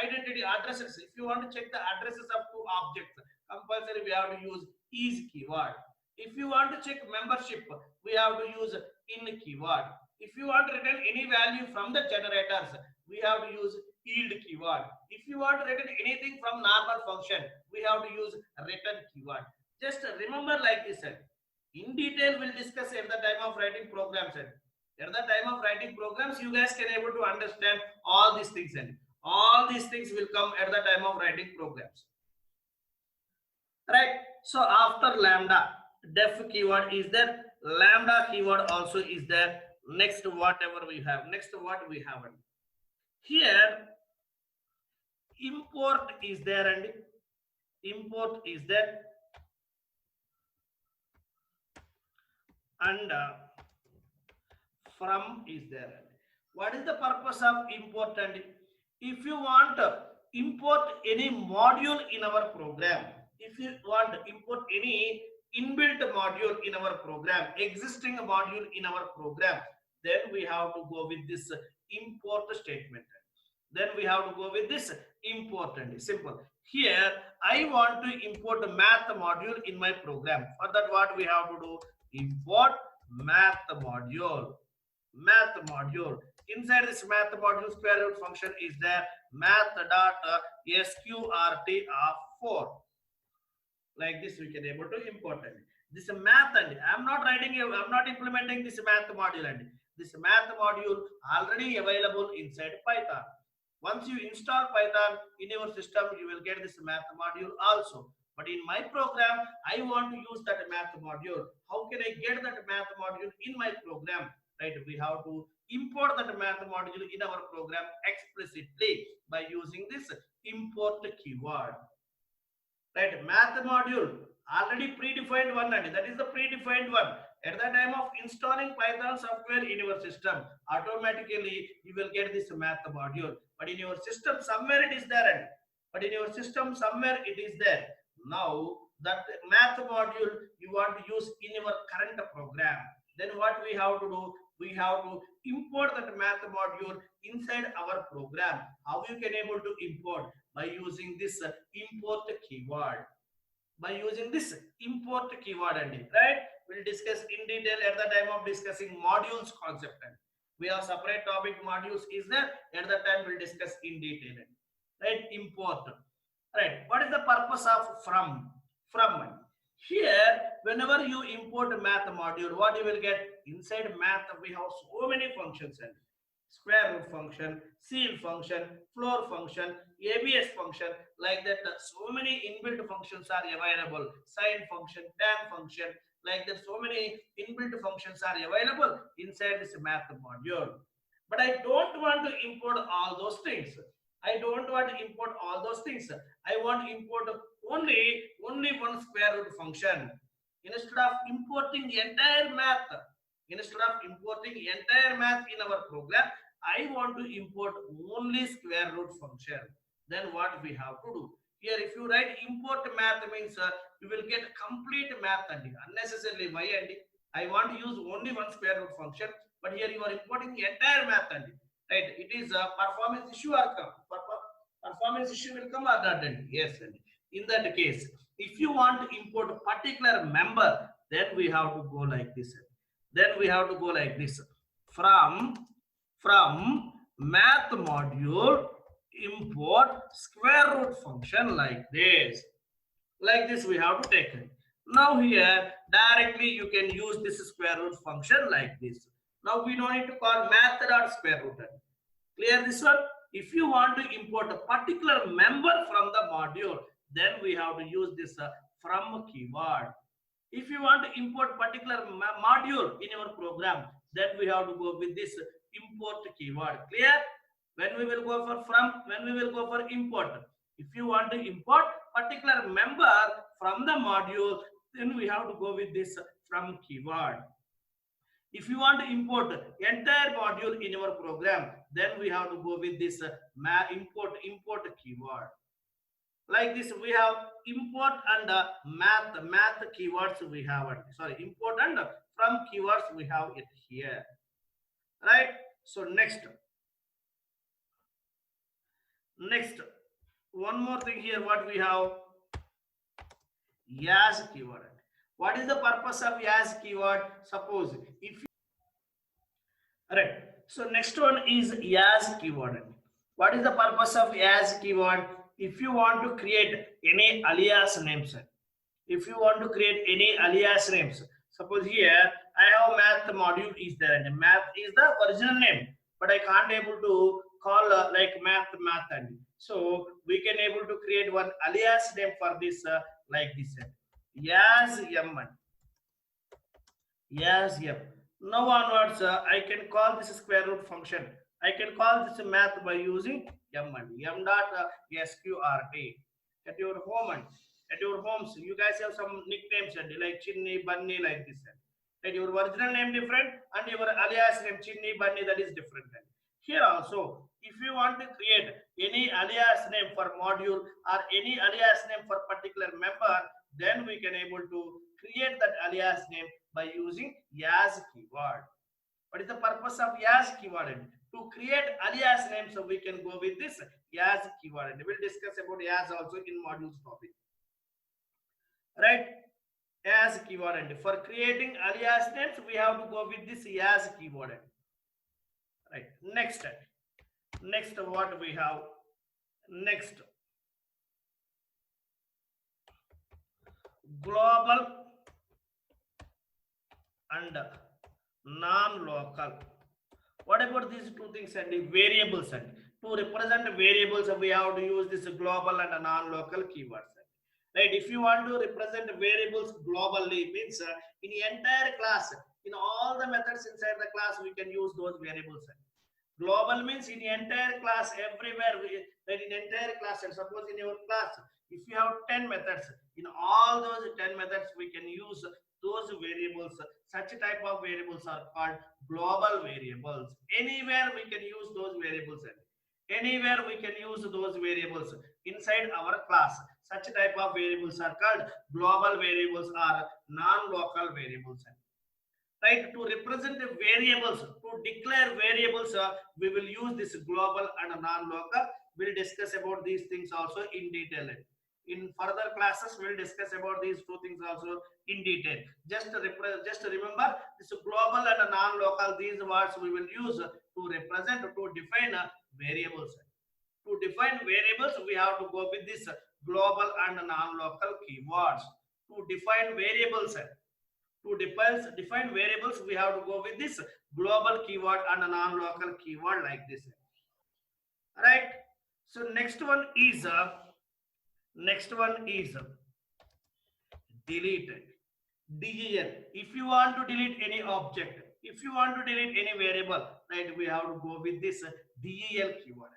identity addresses, if you want to check the addresses of two objects, compulsory we have to use is keyword. If you want to check membership, we have to use in keyword. If you want to return any value from the generators, we have to use yield keyword. If you want to return anything from normal function, we have to use return keyword. Just remember like this. In detail, we'll discuss at the time of writing programs. At the time of writing programs, you guys can able to understand all these things. And all these things will come at the time of writing programs. Right? So after lambda, def keyword is there. Lambda keyword also is there. Next, whatever we have. Next, what we have. Here, import is there, and import is there. And from is there. What is the purpose of import? And if you want to import any module in our program, if you want to import any inbuilt module in our program, existing module in our program, then we have to go with this import statement. Then we have to go with this import. And simple. Here I want to import a math module in my program. For that, what we have to do? Import math module. Math module. Inside this math module, square root function is there. Math dot sqrt of 4. Like this, we can able to import it. This math, and I'm not writing. I'm not implementing this math module, and this math module already available inside Python. Once you install Python in your system, you will get this math module also. But in my program, I want to use that math module. How can I get that math module in my program? Right, we have to import that math module in our program explicitly by using this import keyword. Right, math module already predefined one, and that is the predefined one. At the time of installing Python software in your system, automatically you will get this math module. But in your system somewhere it is there. But in your system somewhere it is there. Now that math module you want to use in your current program, then what we have to do? We have to import that math module inside our program. How you can able to import? By using this import keyword. By using this import keyword, and right, we'll discuss in detail at the time of discussing modules concept. And we have separate topic modules is there. At the time we'll discuss in detail. Right, import. Right, what is the purpose of from? Here, whenever you import a math module, what you will get? Inside math we have so many functions, and square root function, ceil function, floor function, abs function, like that. So many inbuilt functions are available. Sine function, tan function, like that. So many inbuilt functions are available inside this math module. But I don't want to import all those things. I don't want to import all those things. I want to import only one square root function. Instead of importing entire math, in our program, I want to import only square root function. Then what we have to do? Here, if you write import math means you will get complete math, and unnecessarily why, and I want to use only one square root function, but here you are importing the entire math, and right, it is a performance issue or come. Performance issue will come or not? Yes, and in that case, if you want to import a particular member, then we have to go like this. Then we have to go like this. From math module, import square root function like this. Like this we have to take it. Now here directly you can use this square root function like this. Now we don't need to call method or square root. Clear this one? If you want to import a particular member from the module, then we have to use this from keyword. If you want to import particular module in your program, then we have to go with this import keyword. Clear? When we will go for from, when we will go for import. If you want to import particular member from the module, then we have to go with this from keyword. If you want to import entire module in your program, then we have to go with this import keyword. Like this, we have import and math keywords we have. Sorry, import and from keywords we have it here, right? So next, one more thing here. What we have, as keyword. What is the purpose of as keyword? Suppose if right. So next one is as keyword. What is the purpose of as keyword? If you want to create any alias names, if you want to create any alias names, suppose here I have math module is there and math is the original name, but I can't able to call like math and so we can able to create one alias name for this like this as m, yes, yep. Now onwards, I can call this square root function. I can call this math by using m and m dot sqrt. At your home and at your homes, you guys have some nicknames and like Chinny, Bunny, like this. And your original name different and your alias name Chinny, Bunny, that is different. Here also, if you want to create any alias name for module or any alias name for particular member, then we can able to create that alias name by using as keyword. What is the purpose of as keyword? To create alias name, so we can go with this as keyword. We'll discuss about as also in modules topic. Right? As keyword. For creating alias names, we have to go with this as keyword. Right. Next what we have? Next, global and non-local. What about these two things and the variables? And to represent variables, we have to use this global and non-local keywords. Right? If you want to represent variables globally, means in the entire class, in all the methods inside the class, we can use those variables. Global means in the entire class, everywhere, in entire class. And suppose in your class, if you have 10 methods, in all those 10 methods, we can use those variables. Such type of variables are called global variables. Anywhere we can use those variables. Anywhere we can use those variables inside our class. Such type of variables are called global variables or non-local variables. Right? To represent the variables, to declare variables, we will use this global and non-local. We'll discuss about these things also in detail. In further classes, we'll discuss about these two things also in detail. Just remember this global and non-local, these words we will use to represent, to define variables. To define variables, we have to go with this global and non-local keywords. To define variables, to define variables, we have to go with this global keyword and a non-local keyword like this. Right? So next one is deleted. DEL. If you want to delete any object, if you want to delete any variable, right, we have to go with this DEL keyword.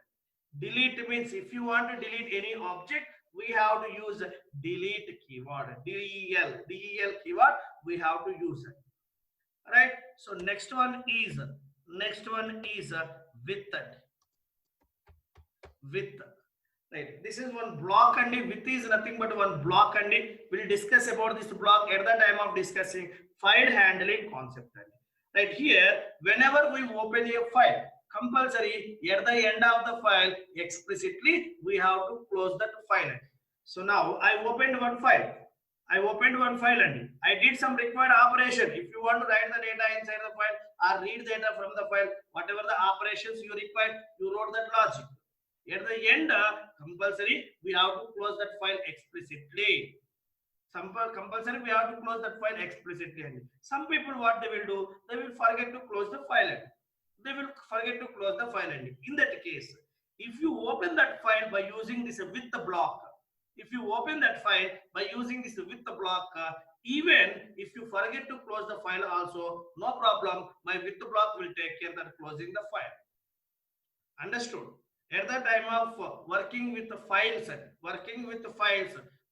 Delete means if you want to delete any object, we have to use delete keyword. DEL keyword we have to use it. Right? So next one is with. Right. This is one block and with is nothing but one block and we'll discuss about this block at the time of discussing file handling concept. Right here, whenever we open a file, compulsory at the end of the file explicitly we have to close that file. So now I opened one file and I did some required operation. If you want to write the data inside the file or read data from the file, whatever the operations you require, you wrote that logic. At the end, compulsory we have to close that file explicitly. Compulsory we have to close that file explicitly. And some people what they will do, they will forget to close the file and they will forget to close the file. And in that case, if you open that file by using this with the block, if you open that file by using this with the block, even if you forget to close the file also, no problem, my with the block will take care that closing the file. Understood? At the time of working with the files,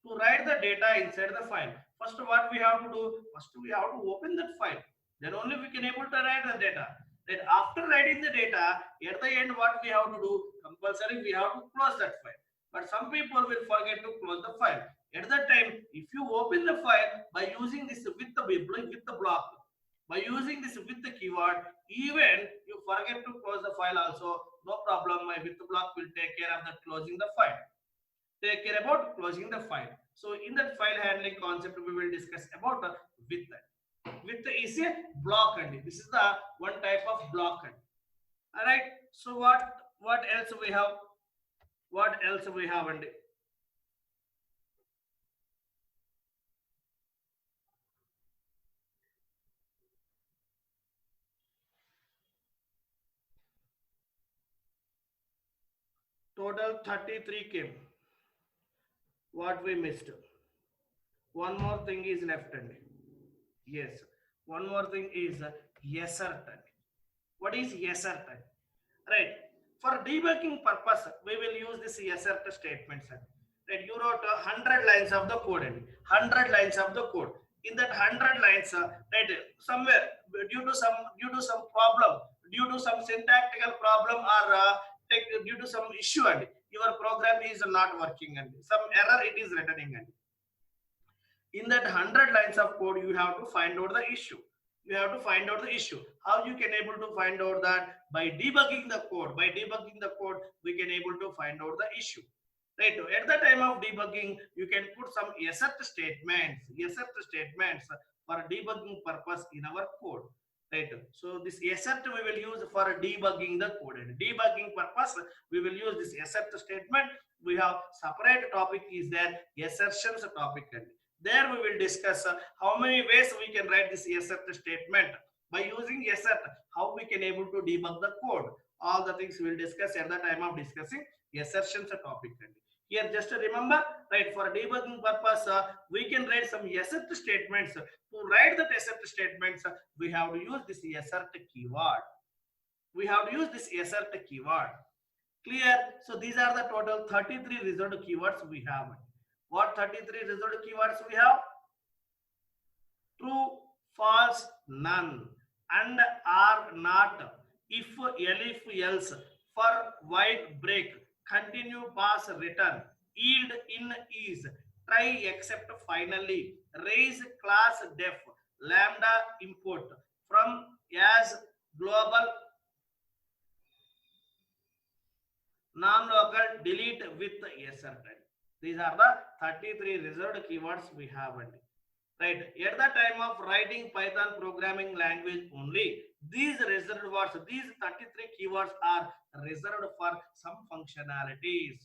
to write the data inside the file, first what we have to do, first we have to open that file, then only we can able to write the data. Then after writing the data, at the end what we have to do, compulsory we have to close that file. But some people will forget to close the file. At that time, if you open the file by using this with the block, by using this with the keyword, even you forget to close the file also, no problem, my with block will take care of the closing the file, take care about closing the file. So in that file handling concept we will discuss about with that. With is a block, and this is the one type of block. All right, so what else we have, what else we have? And total 33 came. What we missed, one more thing is left. And yes, one more thing is assert. What is assert? Right, for debugging purpose we will use this assert statements. Right, you wrote 100 lines of the code, and 100 lines of the code. In that 100 lines, right, somewhere due to some problem, due to some syntactical problem, or due to some issue, and your program is not working, and some error it is returning. And in that 100 lines of code you have to find out the issue, you have to find out the issue. How you can able to find out that? By debugging the code. By debugging the code we can able to find out the issue. Right, at the time of debugging you can put some assert statements for debugging purpose in our code. Right, so this assert we will use for debugging the code, and debugging purpose we will use this assert statement. We have separate topic is there, assertions topic, and there we will discuss how many ways we can write this assert statement. By using assert, how we can able to debug the code, all the things we will discuss at the time of discussing assertions topic. Here just remember, right, for debugging purpose we can write some assert statements. To write the assert statements we have to use this assert keyword, we have to use this assert keyword. Clear? So these are the total 33 reserved keywords we have. What 33 reserved keywords we have? True, false, none, and are not, if, elif, else, for, while, break, continue, pass, return, yield, in, is, try, except, finally, raise, class, def, lambda, import, from, as, global, non-local, delete, with, assert. These are the 33 reserved keywords we have. Right, at the time of writing Python programming language only, these reserved words, these 33 keywords are reserved for some functionalities.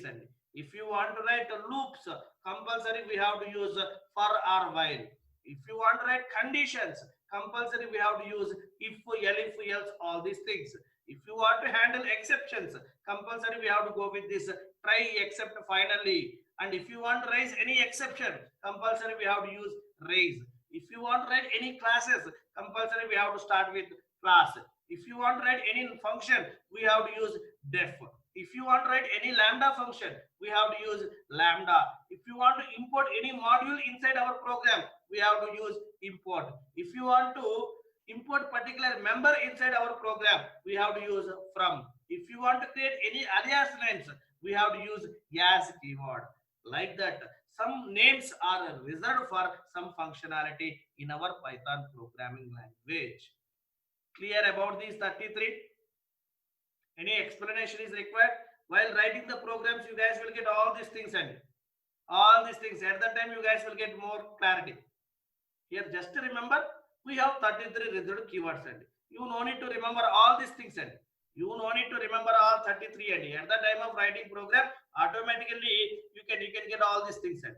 And if you want to write loops, compulsory we have to use for or while. If you want to write conditions, compulsory we have to use if, elif, else, all these things. If you want to handle exceptions, compulsory we have to go with this try, except, finally. And if you want to raise any exception, compulsory we have to use raise. If you want to write any classes, compulsory we have to start with class. If you want to write any function, we have to use def. If you want to write any lambda function, we have to use lambda. If you want to import any module inside our program, we have to use import. If you want to import particular member inside our program, we have to use from. If you want to create any alias names, we have to use as keyword. Like that, some names are reserved for some functionality in our Python programming language. Clear about these 33? Any explanation is required? While writing the programs, you guys will get all these things, and all these things at that time you guys will get more clarity. Here just remember, we have 33 reserved keywords, and you no need to remember all these things, and you no need to remember all 33, and at the time of writing program automatically you can get all these things. And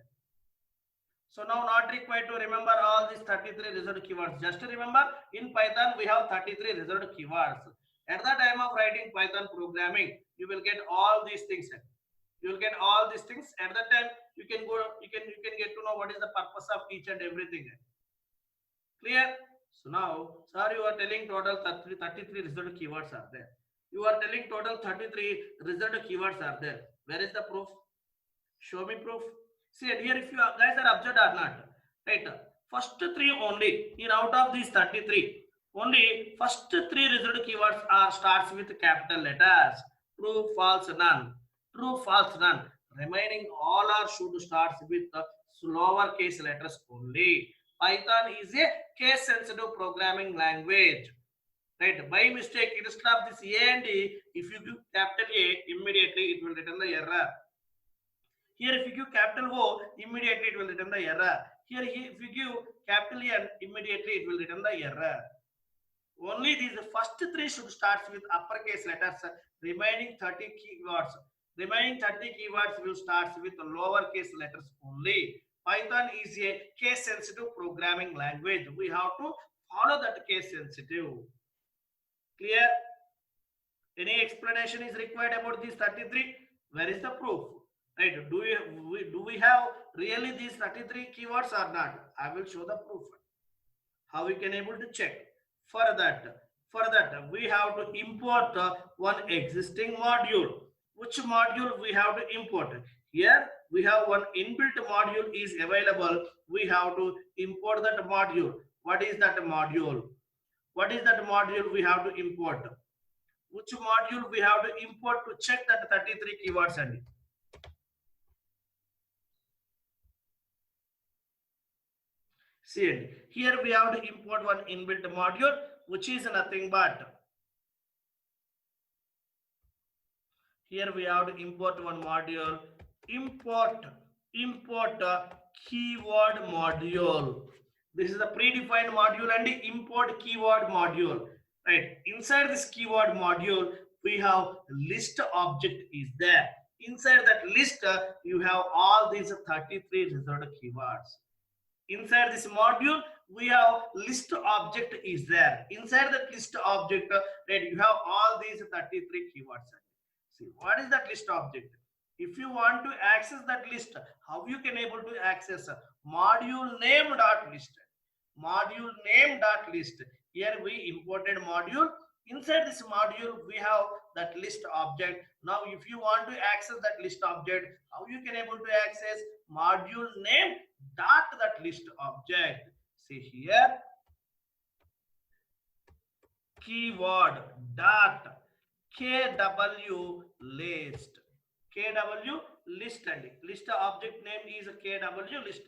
So now not required to remember all these 33 reserved keywords. Just remember in Python we have 33 reserved keywords. At the time of writing Python programming, you will get all these things. You will get all these things. At that time, you can go, you can get to know what is the purpose of each and everything. Clear? So now, sir, you are telling total 33 reserved keywords are there. You are telling total 33 reserved keywords are there. Where is the proof? Show me proof. See, and here if you guys are observed or not, right? First three only, in out of these 33, only first three reserved keywords are starts with capital letters. True, false, none. True, false, none. Remaining all are should start with lower case letters only. Python is a case sensitive programming language. Right? By mistake, instead of this A and E, if you give capital A, immediately it will return the error. Here, if you give capital O, immediately it will return the error. Here, if you give capital N, immediately it will return the error. Only these first three should start with uppercase letters. Remaining 30 keywords. Remaining 30 keywords will start with lowercase letters only. Python is a case sensitive programming language. We have to follow that case sensitive. Clear? Any explanation is required about these 33? Where is the proof? Right? Do we have really these 33 keywords or not? I will show the proof. How we can able to check? For that we have to import one existing module. Which module we have to import? Here we have one inbuilt module is available. We have to import that module. What is that module? What is that module we have to import? Which module we have to import to check that 33 keywords and see it. Here we have to import one inbuilt module, which is nothing but. Here we have to import one module. Import keyword module. This is a predefined module and import keyword module. Right. Inside this keyword module, we have list object is there. Inside that list, you have all these 33 reserved keywords. Inside this module, we have list object is there. Inside that list object, right, you have all these 33 keywords. See, what is that list object? If you want to access that list, how you can able to access module name dot list? Module name dot list. Here we imported module. Inside this module, we have that list object. Now, if you want to access that list object, how you can able to access module name dot that list object? See here, keyword dot kw list. Kw list and list object name is kw list.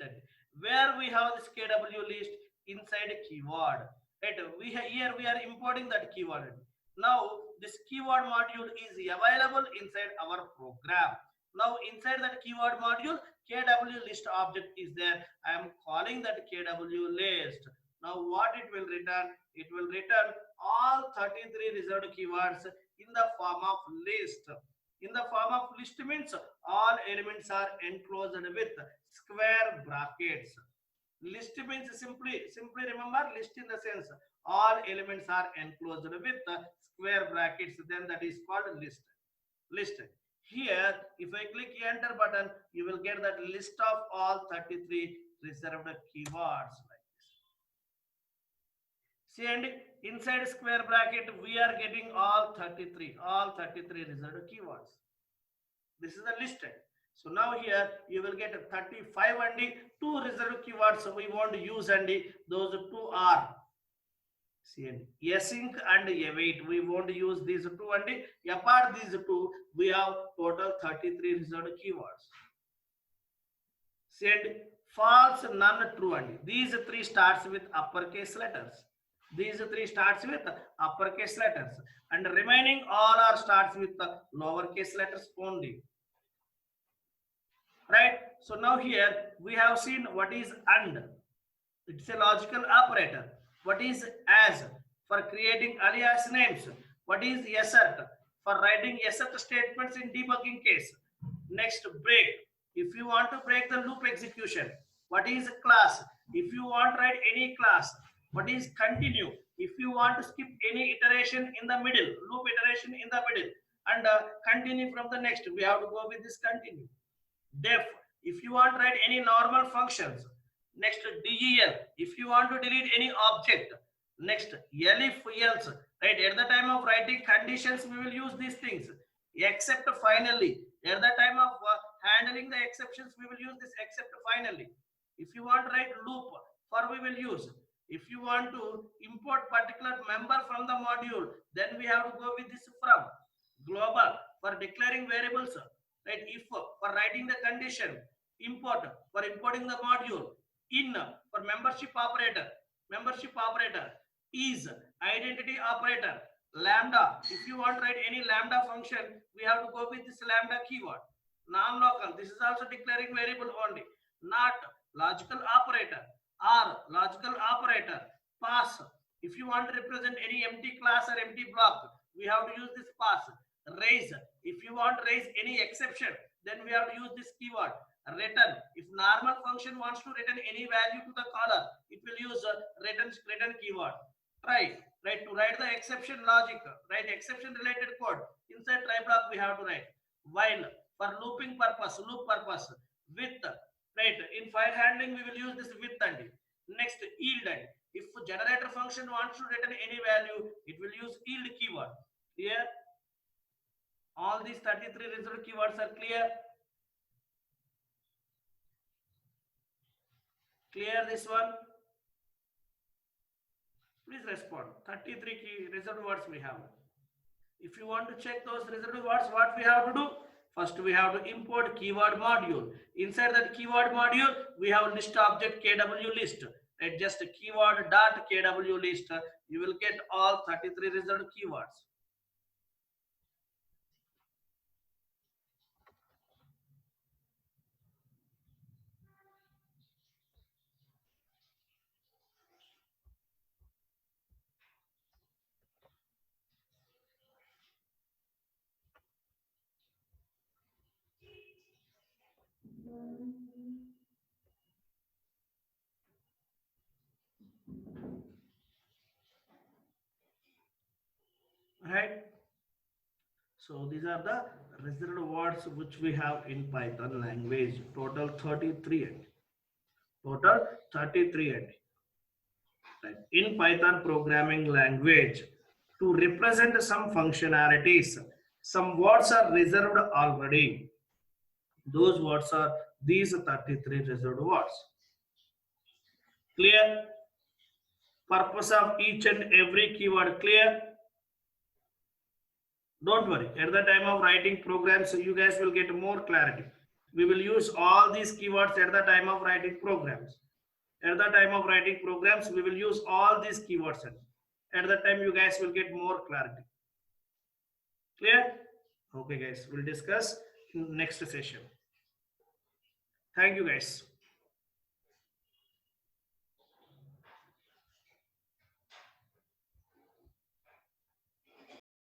Where we have this kw list? Inside keyword. Right? Here we are importing that keyword. Now this keyword module is available inside our program. Now inside that keyword module, kw list object is there. I am calling that kw list. Now what it will return? It will return all 33 reserved keywords in the form of list. In the form of list means all elements are enclosed with square brackets. List means simply remember list in the sense all elements are enclosed with square brackets, then that is called list. Here, if I click enter button, you will get that list of all 33 reserved keywords like this. See, and inside square bracket we are getting all 33 reserved keywords. This is the listed. So now here you will get 35 and 2 reserved keywords we want to use, and those two are async and await. We want to use these two, and apart these two we have total 33 reserved keywords. And false, none, true, and these three starts with uppercase letters. And remaining all are starts with lowercase letters only. Right? So now here we have seen what is and. It's a logical operator. What is as? For creating alias names. What is assert? For writing assert statements in debugging case. Next, break. If you want to break the loop execution, What is class? If you want to write any class. What is continue? If you want to skip any iteration in the middle, loop iteration in the middle, and continue from the next, we have to go with this continue. Def, if you want to write any normal functions. Next, del, if you want to delete any object. Next, elif, else, right? At the time of writing conditions, we will use these things. Except finally, at the time of handling the exceptions, we will use this except finally. If you want to write loop, for we will use. If you want to import particular member from the module, then we have to go with this from. Global, for declaring variables, right? If, for writing the condition. Import, for importing the module. In, for membership operator. Membership operator. Is, identity operator. Lambda, if you want to write any lambda function, we have to go with this lambda keyword. Non-local, this is also declaring variable only. Not, logical operator. Or, logical operator. Pass, if you want to represent any empty class or empty block, we have to use this pass. Raise, if you want to raise any exception, then we have to use this keyword. Return, if normal function wants to return any value to the caller, it will use return keyword. Try, right? To write the exception logic, right? Exception related code inside try block we have to write. While, for looping purpose, loop purpose. With, right? In file handling we will use this with and. Next, yield and. If generator function wants to return any value, it will use yield keyword. Clear? All these 33 reserved keywords are clear. Clear this one? Please respond. 33 key reserved words we have. If you want to check those reserved words, what we have to do? First, we have to import keyword module. Inside that keyword module, we have list object KW list. Right? Just keyword dot KW list. You will get all 33 reserved keywords. Right? So these are the reserved words which we have in Python language. Total 33. Total 33. Right? In Python programming language, to represent some functionalities, some words are reserved already. Those words are these 33 reserved words. Clear? Purpose of each and every keyword clear? Don't worry, at the time of writing programs, you guys will get more clarity. We will use all these keywords at the time of writing programs. At the time of writing programs, we will use all these keywords. At the time, you guys will get more clarity. Clear? Okay, guys, we'll discuss in next session. Thank you, guys.